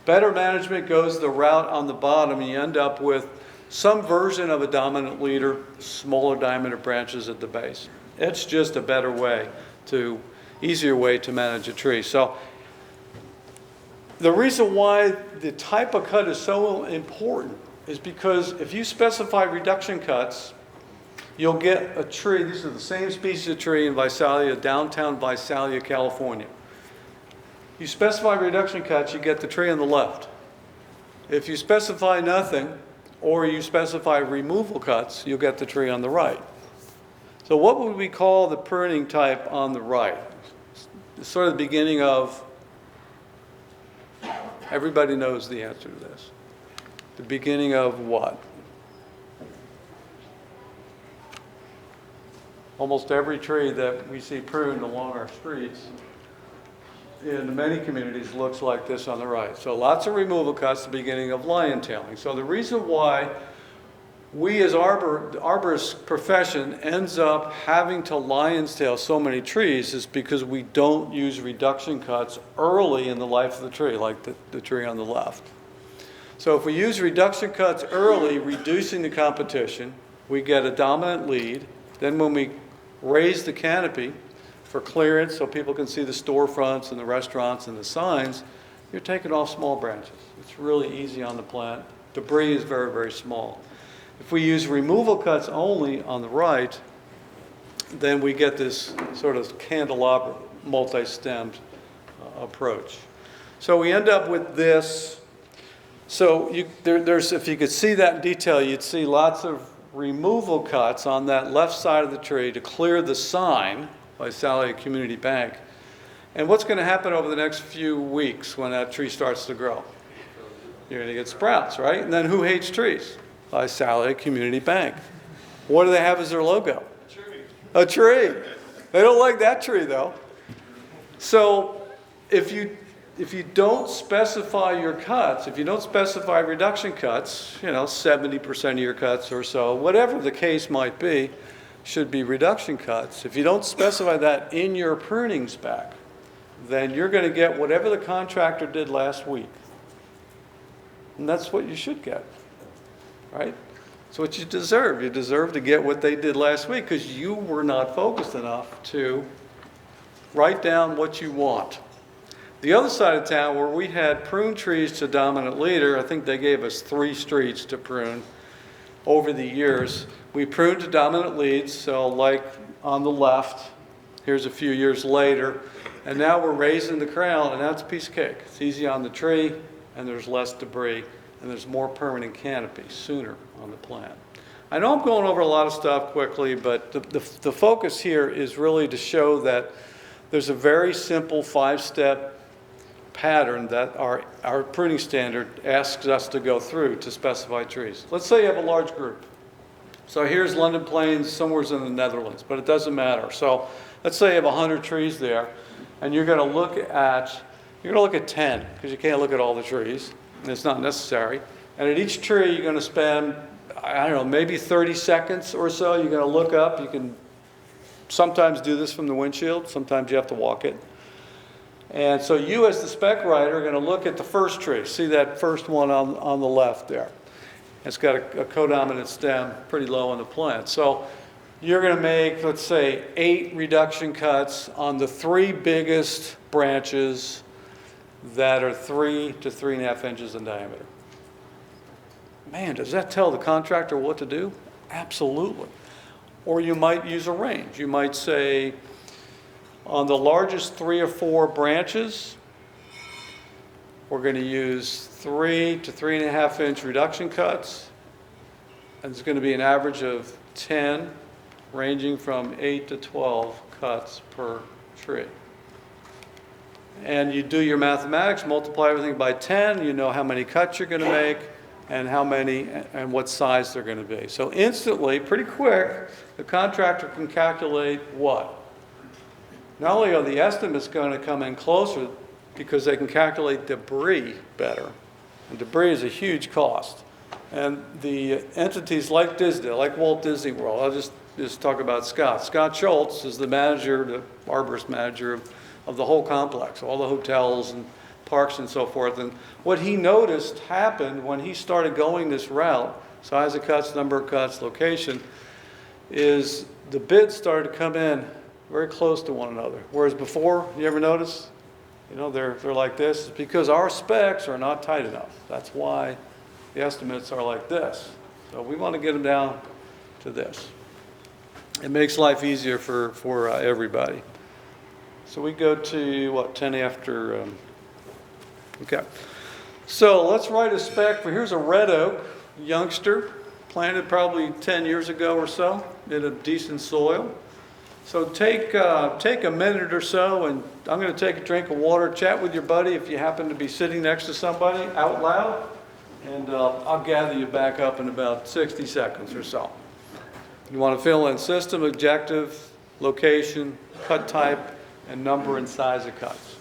[SPEAKER 2] Better management goes the route on the bottom, and you end up with some version of a dominant leader, smaller diameter branches at the base. It's just a better way easier way to manage a tree. So the reason why the type of cut is so important is because if you specify reduction cuts, you'll get a tree. These are the same species of tree in Visalia, downtown Visalia, California. You specify reduction cuts, you get the tree on the left. If you specify nothing, or you specify removal cuts, you'll get the tree on the right. So what would we call the pruning type on the right? It's sort of the beginning of, everybody knows the answer to this. The beginning of what? Almost every tree that we see pruned along our streets in many communities looks like this on the right. So lots of removal cuts, the beginning of lion tailing. So the reason why we as arborist profession ends up having to lion's tail so many trees is because we don't use reduction cuts early in the life of the tree, like the tree on the left. So if we use reduction cuts early, reducing the competition, we get a dominant lead. Then when we raise the canopy for clearance so people can see the storefronts and the restaurants and the signs, you're taking off small branches. It's really easy on the plant. Debris is very, very small. If we use removal cuts only on the right, then we get this sort of candelabra, multi-stemmed approach. So we end up with this. So if you could see that in detail, you'd see lots of removal cuts on that left side of the tree to clear the sign by Visalia Community Bank. And what's going to happen over the next few weeks when that tree starts to grow? You're going to get sprouts, right? And then who hates trees? Visalia Community Bank. What do they have as their logo? A tree. A tree. They don't like that tree, though. So if you don't specify your cuts, if you don't specify reduction cuts, 70% of your cuts or so, whatever the case might be, should be reduction cuts. If you don't specify that in your pruning spec, then you're going to get whatever the contractor did last week. And that's what you should get, right? It's what you deserve. You deserve to get what they did last week because you were not focused enough to write down what you want. The other side of town where we had prune trees to dominant leader, I think they gave us 3 streets to prune over the years. We pruned to dominant leads, so like on the left, here's a few years later, and now we're raising the crown, and that's a piece of cake. It's easy on the tree, and there's less debris, and there's more permanent canopy sooner on the plant. I know I'm going over a lot of stuff quickly, but the focus here is really to show that there's a very simple 5-step pattern that our pruning standard asks us to go through to specify trees. Let's say you have a large group. So here's London Plains, somewhere in the Netherlands, but it doesn't matter. So let's say you have 100 trees there, and you're going to look at 10 because you can't look at all the trees, and it's not necessary. And at each tree, you're going to spend, I don't know, maybe 30 seconds or so. You're going to look up. You can sometimes do this from the windshield. Sometimes you have to walk it. And so you, as the spec writer, are going to look at the first tree. See that first one on the left there. It's got a codominant stem pretty low on the plant. So you're going to make, let's say, 8 reduction cuts on the 3 biggest branches that are 3 to 3.5 inches in diameter. Man, does that tell the contractor what to do? Absolutely. Or you might use a range. You might say, on the largest 3 or 4 branches, we're going to use 3 to 3.5 inch reduction cuts. And it's going to be an average of 10, ranging from 8 to 12 cuts per tree. And you do your mathematics, multiply everything by 10, you know how many cuts you're going to make and how many and what size they're going to be. So instantly, pretty quick, the contractor can calculate what? Not only are the estimates going to come in closer because they can calculate debris better. And debris is a huge cost. And the entities like Disney, like Walt Disney World, I'll just talk about Scott. Scott Schultz is the manager, the arborist manager of the whole complex, all the hotels and parks and so forth. And what he noticed happened when he started going this route, size of cuts, number of cuts, location, is the bids started to come in very close to one another. Whereas before, you ever notice? You know, they're like this. It's because our specs are not tight enough. That's why the estimates are like this. So we want to get them down to this. It makes life easier for everybody. So we go to, what, 10 after, okay. So let's write a spec for, here's a red oak, youngster, planted probably 10 years ago or so, in a decent soil. So take a minute or so, and I'm going to take a drink of water, chat with your buddy if you happen to be sitting next to somebody out loud, and I'll gather you back up in about 60 seconds or so. You want to fill in system, objective, location, cut type, and number and size of cuts.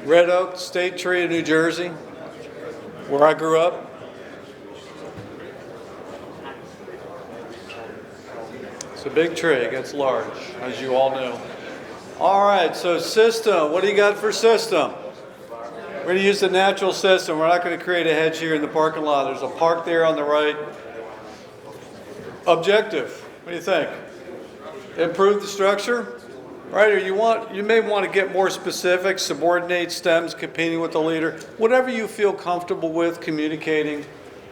[SPEAKER 2] Red oak, state tree of New Jersey, where I grew up. It's a big tree, it gets large, as you all know. All right, so system, what do you got for system? We're going to use the natural system. We're not going to create a hedge here in the parking lot. There's a park there on the right. Objective, what do you think? Improve the structure? Right, or you may want to get more specific, subordinate stems competing with the leader, whatever you feel comfortable with communicating,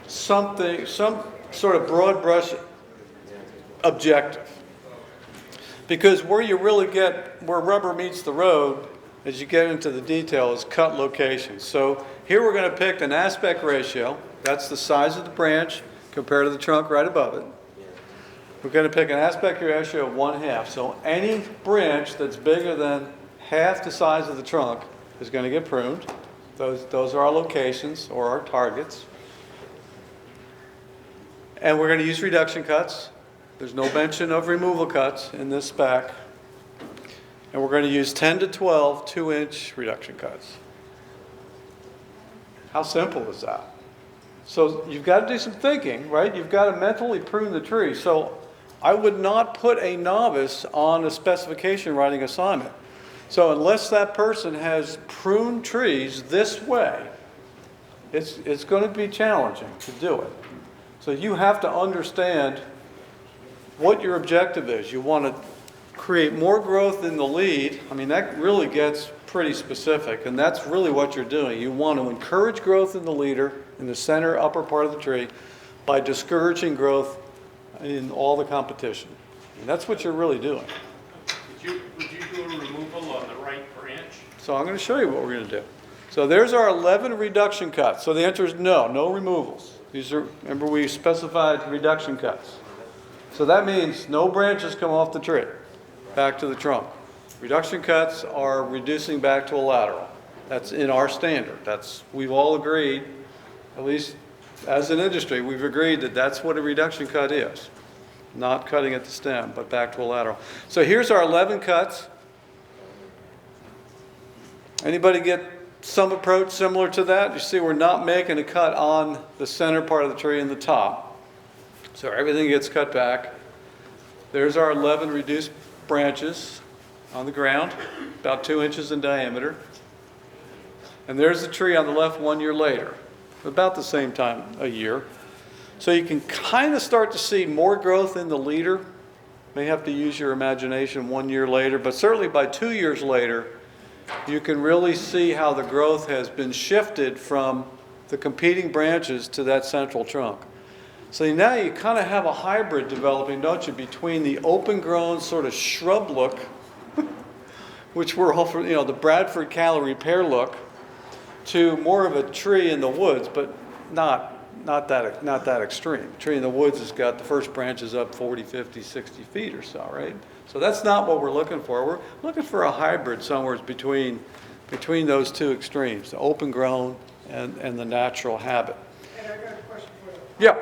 [SPEAKER 2] something, some sort of broad brush objective. Because where you really get, where rubber meets the road, as you get into the detail, is cut locations. So here we're going to pick an aspect ratio, that's the size of the branch compared to the trunk right above it. We're going to pick an aspect ratio of 1/2. So any branch that's bigger than half the size of the trunk is going to get pruned. Those are our locations or our targets. And we're going to use reduction cuts. There's no mention of removal cuts in this spec. And we're going to use 10 to 12 2-inch reduction cuts. How simple is that? So you've got to do some thinking, right? You've got to mentally prune the tree. So I would not put a novice on a specification writing assignment. So unless that person has pruned trees this way, it's going to be challenging to do it. So you have to understand what your objective is. You want to create more growth in the lead. I mean, that really gets pretty specific, and that's really what you're doing. You want to encourage growth in the leader, in the center upper part of the tree, by discouraging growth in all the competition. And that's what you're really doing.
[SPEAKER 5] Would you do a removal on the right branch?
[SPEAKER 2] So I'm going to show you what we're going to do. So there's our 11 reduction cuts. So the answer is no removals. These are, remember we specified reduction cuts. So that means no branches come off the tree, back to the trunk. Reduction cuts are reducing back to a lateral. That's in our standard. We've all agreed, at least as an industry, we've agreed that that's what a reduction cut is. Not cutting at the stem, but back to a lateral. So here's our 11 cuts. Anybody get some approach similar to that? You see we're not making a cut on the center part of the tree in the top. So everything gets cut back. There's our 11 reduced branches on the ground, about 2 inches in diameter. And there's the tree on the left 1 year later, about the same time a year. So you can kind of start to see more growth in the leader. May have to use your imagination 1 year later, but certainly by 2 years later, you can really see how the growth has been shifted from the competing branches to that central trunk. So now you kind of have a hybrid developing, don't you, between the open-grown sort of shrub look, which we're all for, you know, the Bradford Calorie pear look, to more of a tree in the woods, but not that extreme. Tree in the woods has got the first branches up 40, 50, 60 feet or so, right? So that's not what we're looking for. We're looking for a hybrid somewhere between those two extremes, the open grown and the natural habit.
[SPEAKER 6] And I got a question for you.
[SPEAKER 2] Yeah.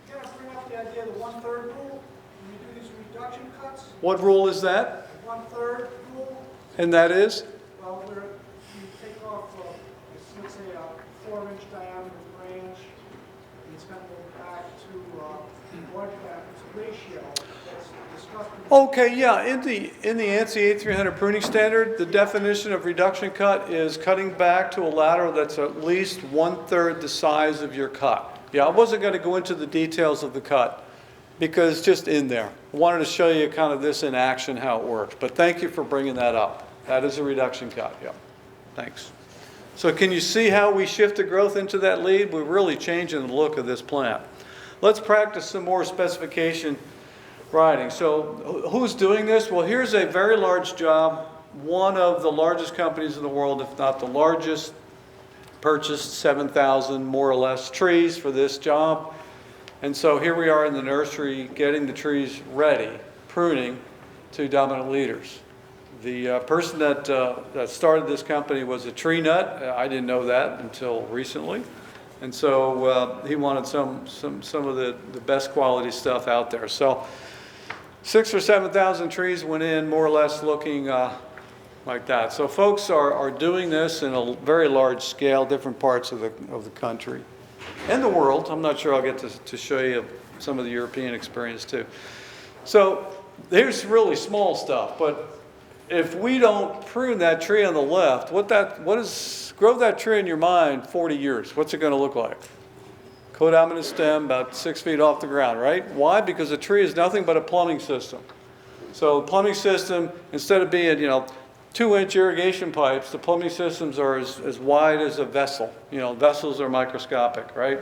[SPEAKER 6] You gotta bring up the idea of the 1/3 rule when you do these reduction cuts.
[SPEAKER 2] What rule is that?
[SPEAKER 6] 1/3 rule,
[SPEAKER 2] And that is?
[SPEAKER 6] well, where you take off, let's say a 4-inch diameter branch, and it's gonna go back to what it's a ratio that's discussed.
[SPEAKER 2] Okay, yeah, in the ANSI 8300 pruning standard, the definition of reduction cut is cutting back to a lateral that's at least 1/3 the size of your cut. Yeah, I wasn't going to go into the details of the cut because it's just in there. I wanted to show you kind of this in action, how it works. But thank you for bringing that up. That is a reduction cut, yeah. Thanks. So can you see how we shift the growth into that lead? We're really changing the look of this plant. Let's practice some more specification writing. So who's doing this? Well, here's a very large job. One of the largest companies in the world, if not the largest, purchased 7,000 more or less trees for this job. And so here we are in the nursery getting the trees ready, pruning to dominant leaders. The person that started this company was a tree nut. I didn't know that until recently. And so he wanted some of the best quality stuff out there. So 6,000 or 7,000 trees went in, more or less looking like that. So folks are doing this in a very large scale, different parts of the country and the world. I'm not sure I'll get to show you some of the European experience too. So here's really small stuff, but if we don't prune that tree on the left, grow that tree in your mind 40 years. What's it going to look like? Codominant stem about 6 feet off the ground, right? Why? Because a tree is nothing but a plumbing system. So the plumbing system, instead of being, 2-inch irrigation pipes, the plumbing systems are as wide as a vessel. Vessels are microscopic, right?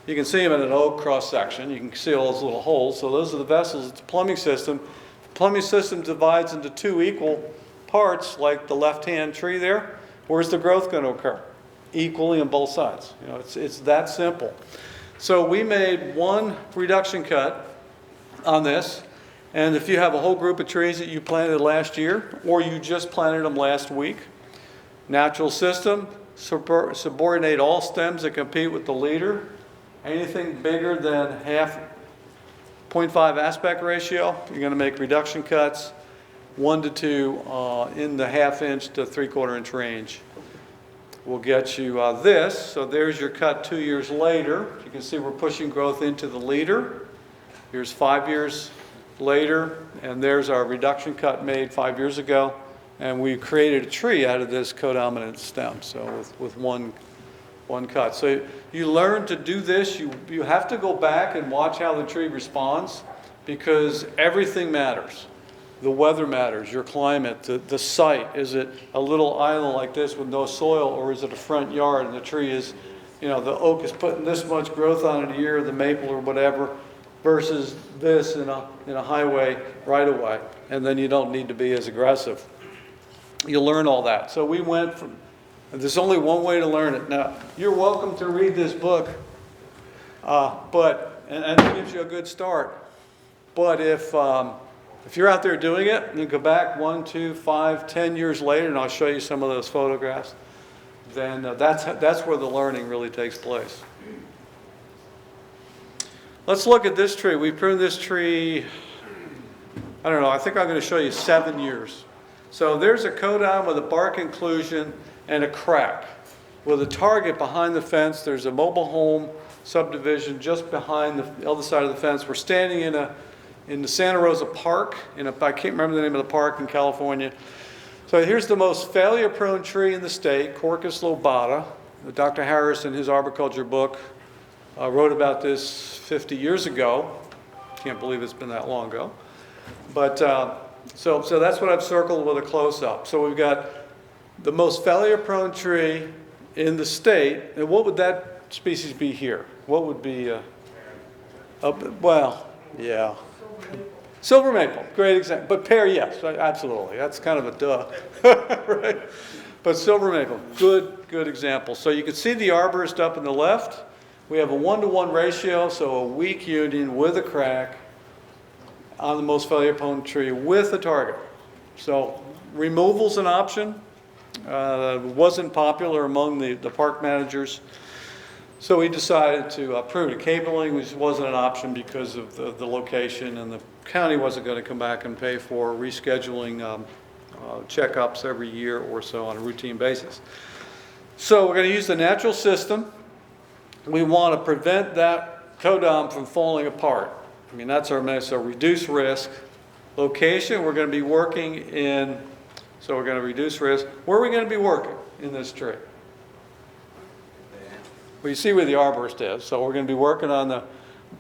[SPEAKER 2] You can see them in an oak cross section. You can see all those little holes. So those are the vessels. It's a plumbing system. The plumbing system divides into 2 equal parts, like the left-hand tree there. Where's the growth going to occur? Equally on both sides. It's that simple. So we made one reduction cut on this. And if you have a whole group of trees that you planted last year, or you just planted them last week, natural system, subordinate all stems that compete with the leader. Anything bigger than 0.5 aspect ratio, you're going to make reduction cuts, 1 to 2 in the 1/2 inch to 3/4 inch range. We'll get you this. So there's your cut 2 years later. You can see we're pushing growth into the leader. Here's 5 years later, and there's our reduction cut made 5 years ago. And we created a tree out of this codominant stem, so with one cut. So you learn to do this. You have to go back and watch how the tree responds, because everything matters. The weather matters, your climate, the site. Is it a little island like this with no soil, or is it a front yard and the tree is, the oak is putting this much growth on it a year, the maple or whatever, versus this in a highway right away. And then you don't need to be as aggressive. You learn all that. So we went from, there's only one way to learn it. Now, you're welcome to read this book, and it gives you a good start. But if you're out there doing it, and you go back 1, 2, 5, 10 years later, and I'll show you some of those photographs, then that's where the learning really takes place. Let's look at this tree. We pruned this tree, I don't know, I think I'm going to show you 7 years. So there's a codon with a bark inclusion and a crack. With a target behind the fence, there's a mobile home subdivision just behind the other side of the fence. We're standing in the Santa Rosa Park, I can't remember the name of the park in California. So here's the most failure-prone tree in the state, Quercus lobata. Dr. Harris, in his arboriculture book, wrote about this 50 years ago. Can't believe it's been that long ago. But so that's what I've circled with a close-up. So we've got the most failure-prone tree in the state. And what would that species be here? What would be, well, yeah. Silver maple, great example. But pear, yes, absolutely. That's kind of a duh, right? But silver maple, good example. So you can see the arborist up in the left. We have a 1-to-1 ratio, so a weak union with a crack on the most failure-prone tree with a target. So removal's an option. Wasn't popular among the park managers. So we decided to prune it. Cabling wasn't an option because of the location, and the county wasn't going to come back and pay for rescheduling checkups every year or so on a routine basis. So we're going to use the natural system. We want to prevent that codom from falling apart. I mean, that's our message, so reduce risk. Location, we're going to be working in, so we're going to reduce risk. Where are we going to be working in this tree? Well, you see where the arborist is, so we're going to be working on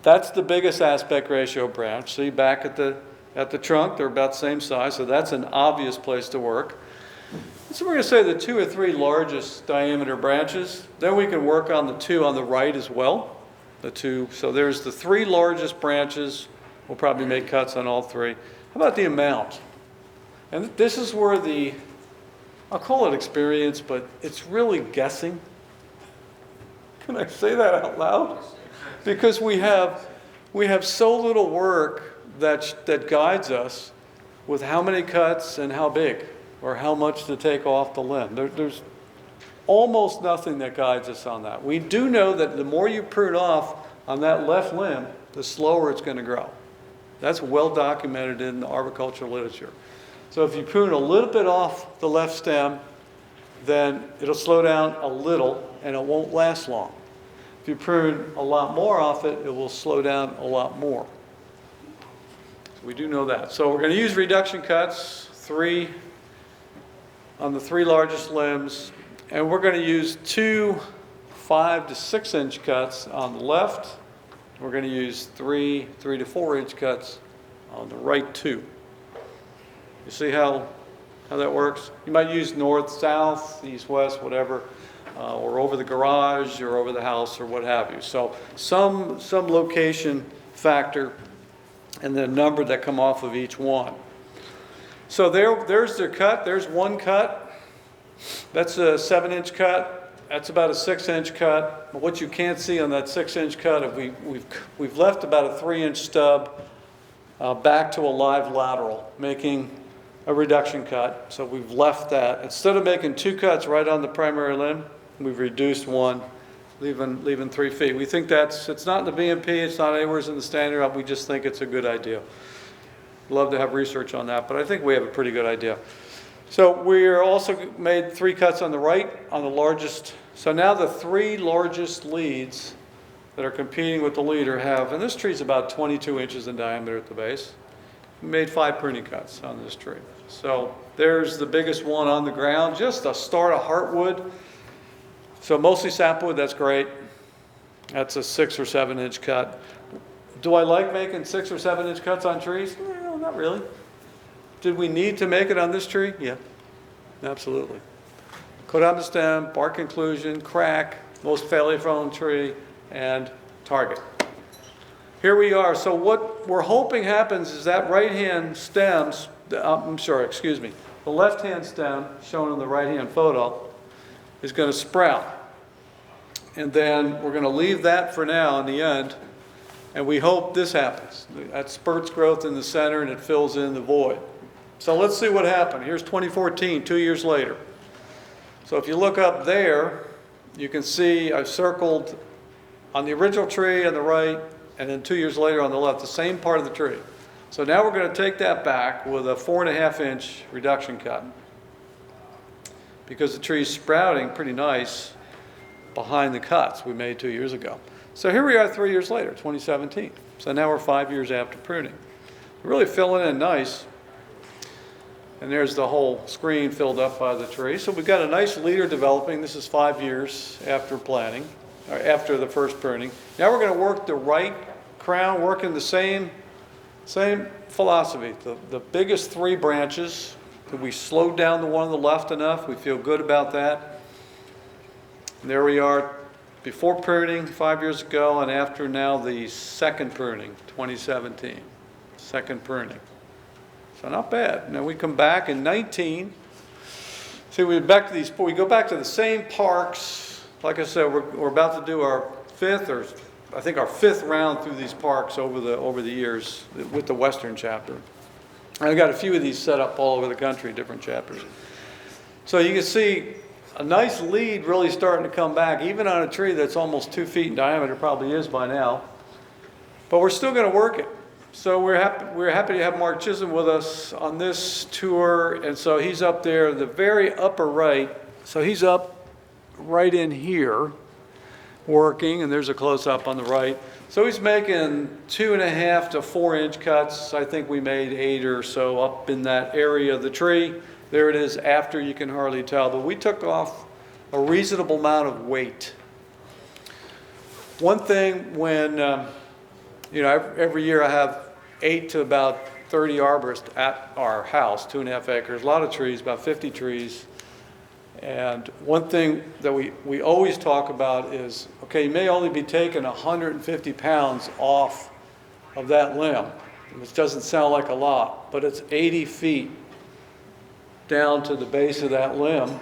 [SPEAKER 2] that's the biggest aspect ratio branch. See back at the trunk, they're about the same size, so that's an obvious place to work. So we're going to say the 2 or 3 largest diameter branches. Then we can work on the 2 on the right as well. The 2, so there's the 3 largest branches. We'll probably make cuts on all 3. How about the amount? And this is where I'll call it experience, but it's really guessing. Can I say that out loud? Because we have so little work that guides us with how many cuts and how big, or how much to take off the limb. There's almost nothing that guides us on that. We do know that the more you prune off on that left limb, the slower it's going to grow. That's well documented in the arboricultural literature. So if you prune a little bit off the left stem, then it'll slow down a little and it won't last long. If you prune a lot more off it, it will slow down a lot more. So we do know that. So we're going to use reduction cuts, 3 on the 3 largest limbs, and we're going to use 2 5 to 6 inch cuts on the left. We're going to use 3 to 4 inch cuts on the right 2. You see how that works? You might use north, south, east, west, whatever, or over the garage or over the house or what have you. So some location factor and the number that come off of each one. So there's their cut. There's one cut. That's a 7 inch cut. That's about a 6 inch cut. But what you can't see on that 6 inch cut, we've left about a 3 inch stub back to a live lateral, making a reduction cut. So we've left that. Instead of making 2 cuts right on the primary limb, we've reduced 1, leaving 3 feet. We think it's not in the BMP, it's not anywhere in the standard. We just think it's a good idea. Love to have research on that, but I think we have a pretty good idea. So we're also made 3 cuts on the right, on the largest. So now the 3 largest leads that are competing with the leader have, and this tree's about 22 inches in diameter at the base. We made 5 pruning cuts on this tree. So there's the biggest one on the ground, just a start of heartwood. So mostly sapwood, that's great. That's a 6 or 7 inch cut. Do I like making 6 or 7 inch cuts on trees? No, not really. Did we need to make it on this tree? Yeah, absolutely. Cut on the stem, bark inclusion, crack, most failure-prone tree, and target. Here we are. So what we're hoping happens is that right-hand stems, the left-hand stem, shown in the right-hand photo, is going to sprout. And then we're going to leave that for now in the end, and we hope this happens. That spurts growth in the center and it fills in the void. So let's see what happened. Here's 2014, 2 years later. So if you look up there, you can see I've circled on the original tree on the right, and then 2 years later on the left, the same part of the tree. So now we're going to take that back with a 4.5 inch reduction cut, because the tree's sprouting pretty nice behind the cuts we made 2 years ago. So here we are 3 years later, 2017. So now we're 5 years after pruning. Really filling in nice. And there's the whole screen filled up by the tree. So we've got a nice leader developing. This is 5 years after planting, or after the first pruning. Now we're going to work the right crown, working the same philosophy. The biggest 3 branches. We slowed down the one on the left enough. We feel good about that. And there we are before pruning 5 years ago, and after now the second pruning, 2017. Second pruning. So not bad. Now we come back in 19. See, we go back to the same parks. Like I said, we're about to do our fifth round through these parks over the years with the Western chapter. And I've got a few of these set up all over the country, different chapters. So you can see a nice lead really starting to come back, even on a tree that's almost 2 feet in diameter, probably is by now. But we're still going to work it. So we're happy to have Mark Chisholm with us on this tour. And so he's up there, the very upper right. So he's up right in here working, and there's a close-up on the right. So he's making 2.5 to 4 inch cuts. I think we made 8 or so up in that area of the tree. There it is after, you can hardly tell. But we took off a reasonable amount of weight. One thing when, every year I have 8 to about 30 arborists at our house, 2.5 acres, a lot of trees, about 50 trees. And one thing that we always talk about is, okay, you may only be taking 150 pounds off of that limb, which doesn't sound like a lot, but it's 80 feet down to the base of that limb.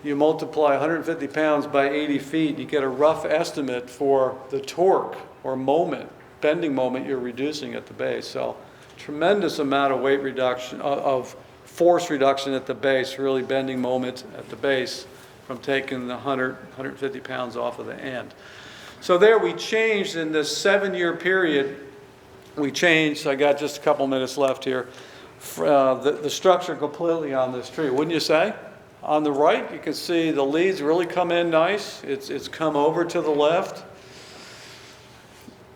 [SPEAKER 2] You multiply 150 pounds by 80 feet, you get a rough estimate for the torque or moment, bending moment you're reducing at the base. So tremendous amount of weight reduction, of force reduction at the base, really bending moment at the base from taking the 150 pounds off of the end. So there we changed in this 7-year period. We changed, I got just a couple minutes left here, the structure completely on this tree, wouldn't you say? On the right, you can see the leaves really come in nice. It's come over to the left.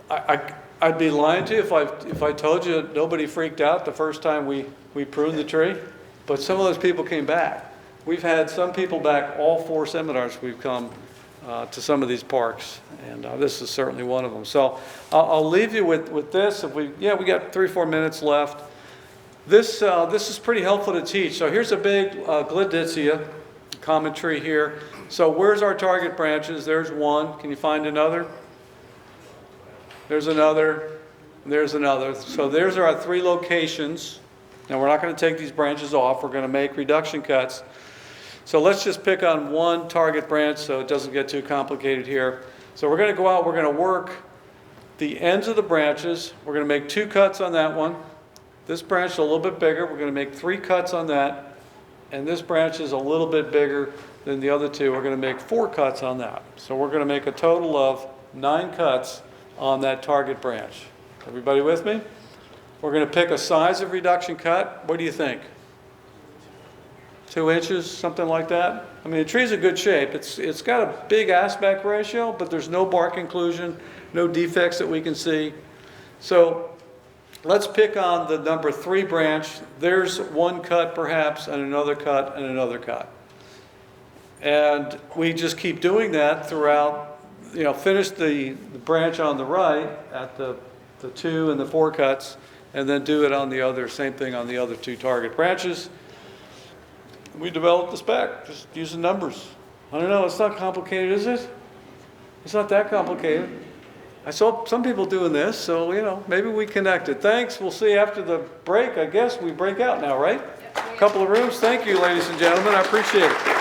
[SPEAKER 2] I'd be lying to you if I told you nobody freaked out the first time we pruned the tree, but some of those people came back. We've had some people back all 4 seminars we've come to some of these parks, and this is certainly one of them. So I'll leave you with this. We got 3 or 4 minutes left. This is pretty helpful to teach. So here's a big Gleditsia, common tree here. So where's our target branches? There's one. Can you find another? There's another. There's another. So there's our 3 locations. Now we're not going to take these branches off. We're going to make reduction cuts. So let's just pick on one target branch so it doesn't get too complicated here. So we're going to go out. We're going to work the ends of the branches. We're going to make 2 cuts on that one. This branch is a little bit bigger. We're going to make 3 cuts on that. And this branch is a little bit bigger than the other 2. We're going to make 4 cuts on that. So we're going to make a total of 9 cuts on that target branch. Everybody with me? We're going to pick a size of reduction cut. What do you think? 2 inches, something like that? I mean, the tree's in good shape. It's got a big aspect ratio, but there's no bark inclusion, no defects that we can see. So let's pick on the number 3 branch. There's 1 cut perhaps, and another cut, and another cut. And we just keep doing that throughout, finish the branch on the right at the 2 and the 4 cuts, and then do it on the other, same thing on the other 2 target branches. We developed the spec, just using numbers. I don't know, it's not complicated, is it? It's not that complicated. I saw some people doing this, so, maybe we connected. Thanks, we'll see you after the break. I guess we break out now, right? A couple of rooms. Thank you, ladies and gentlemen, I appreciate it.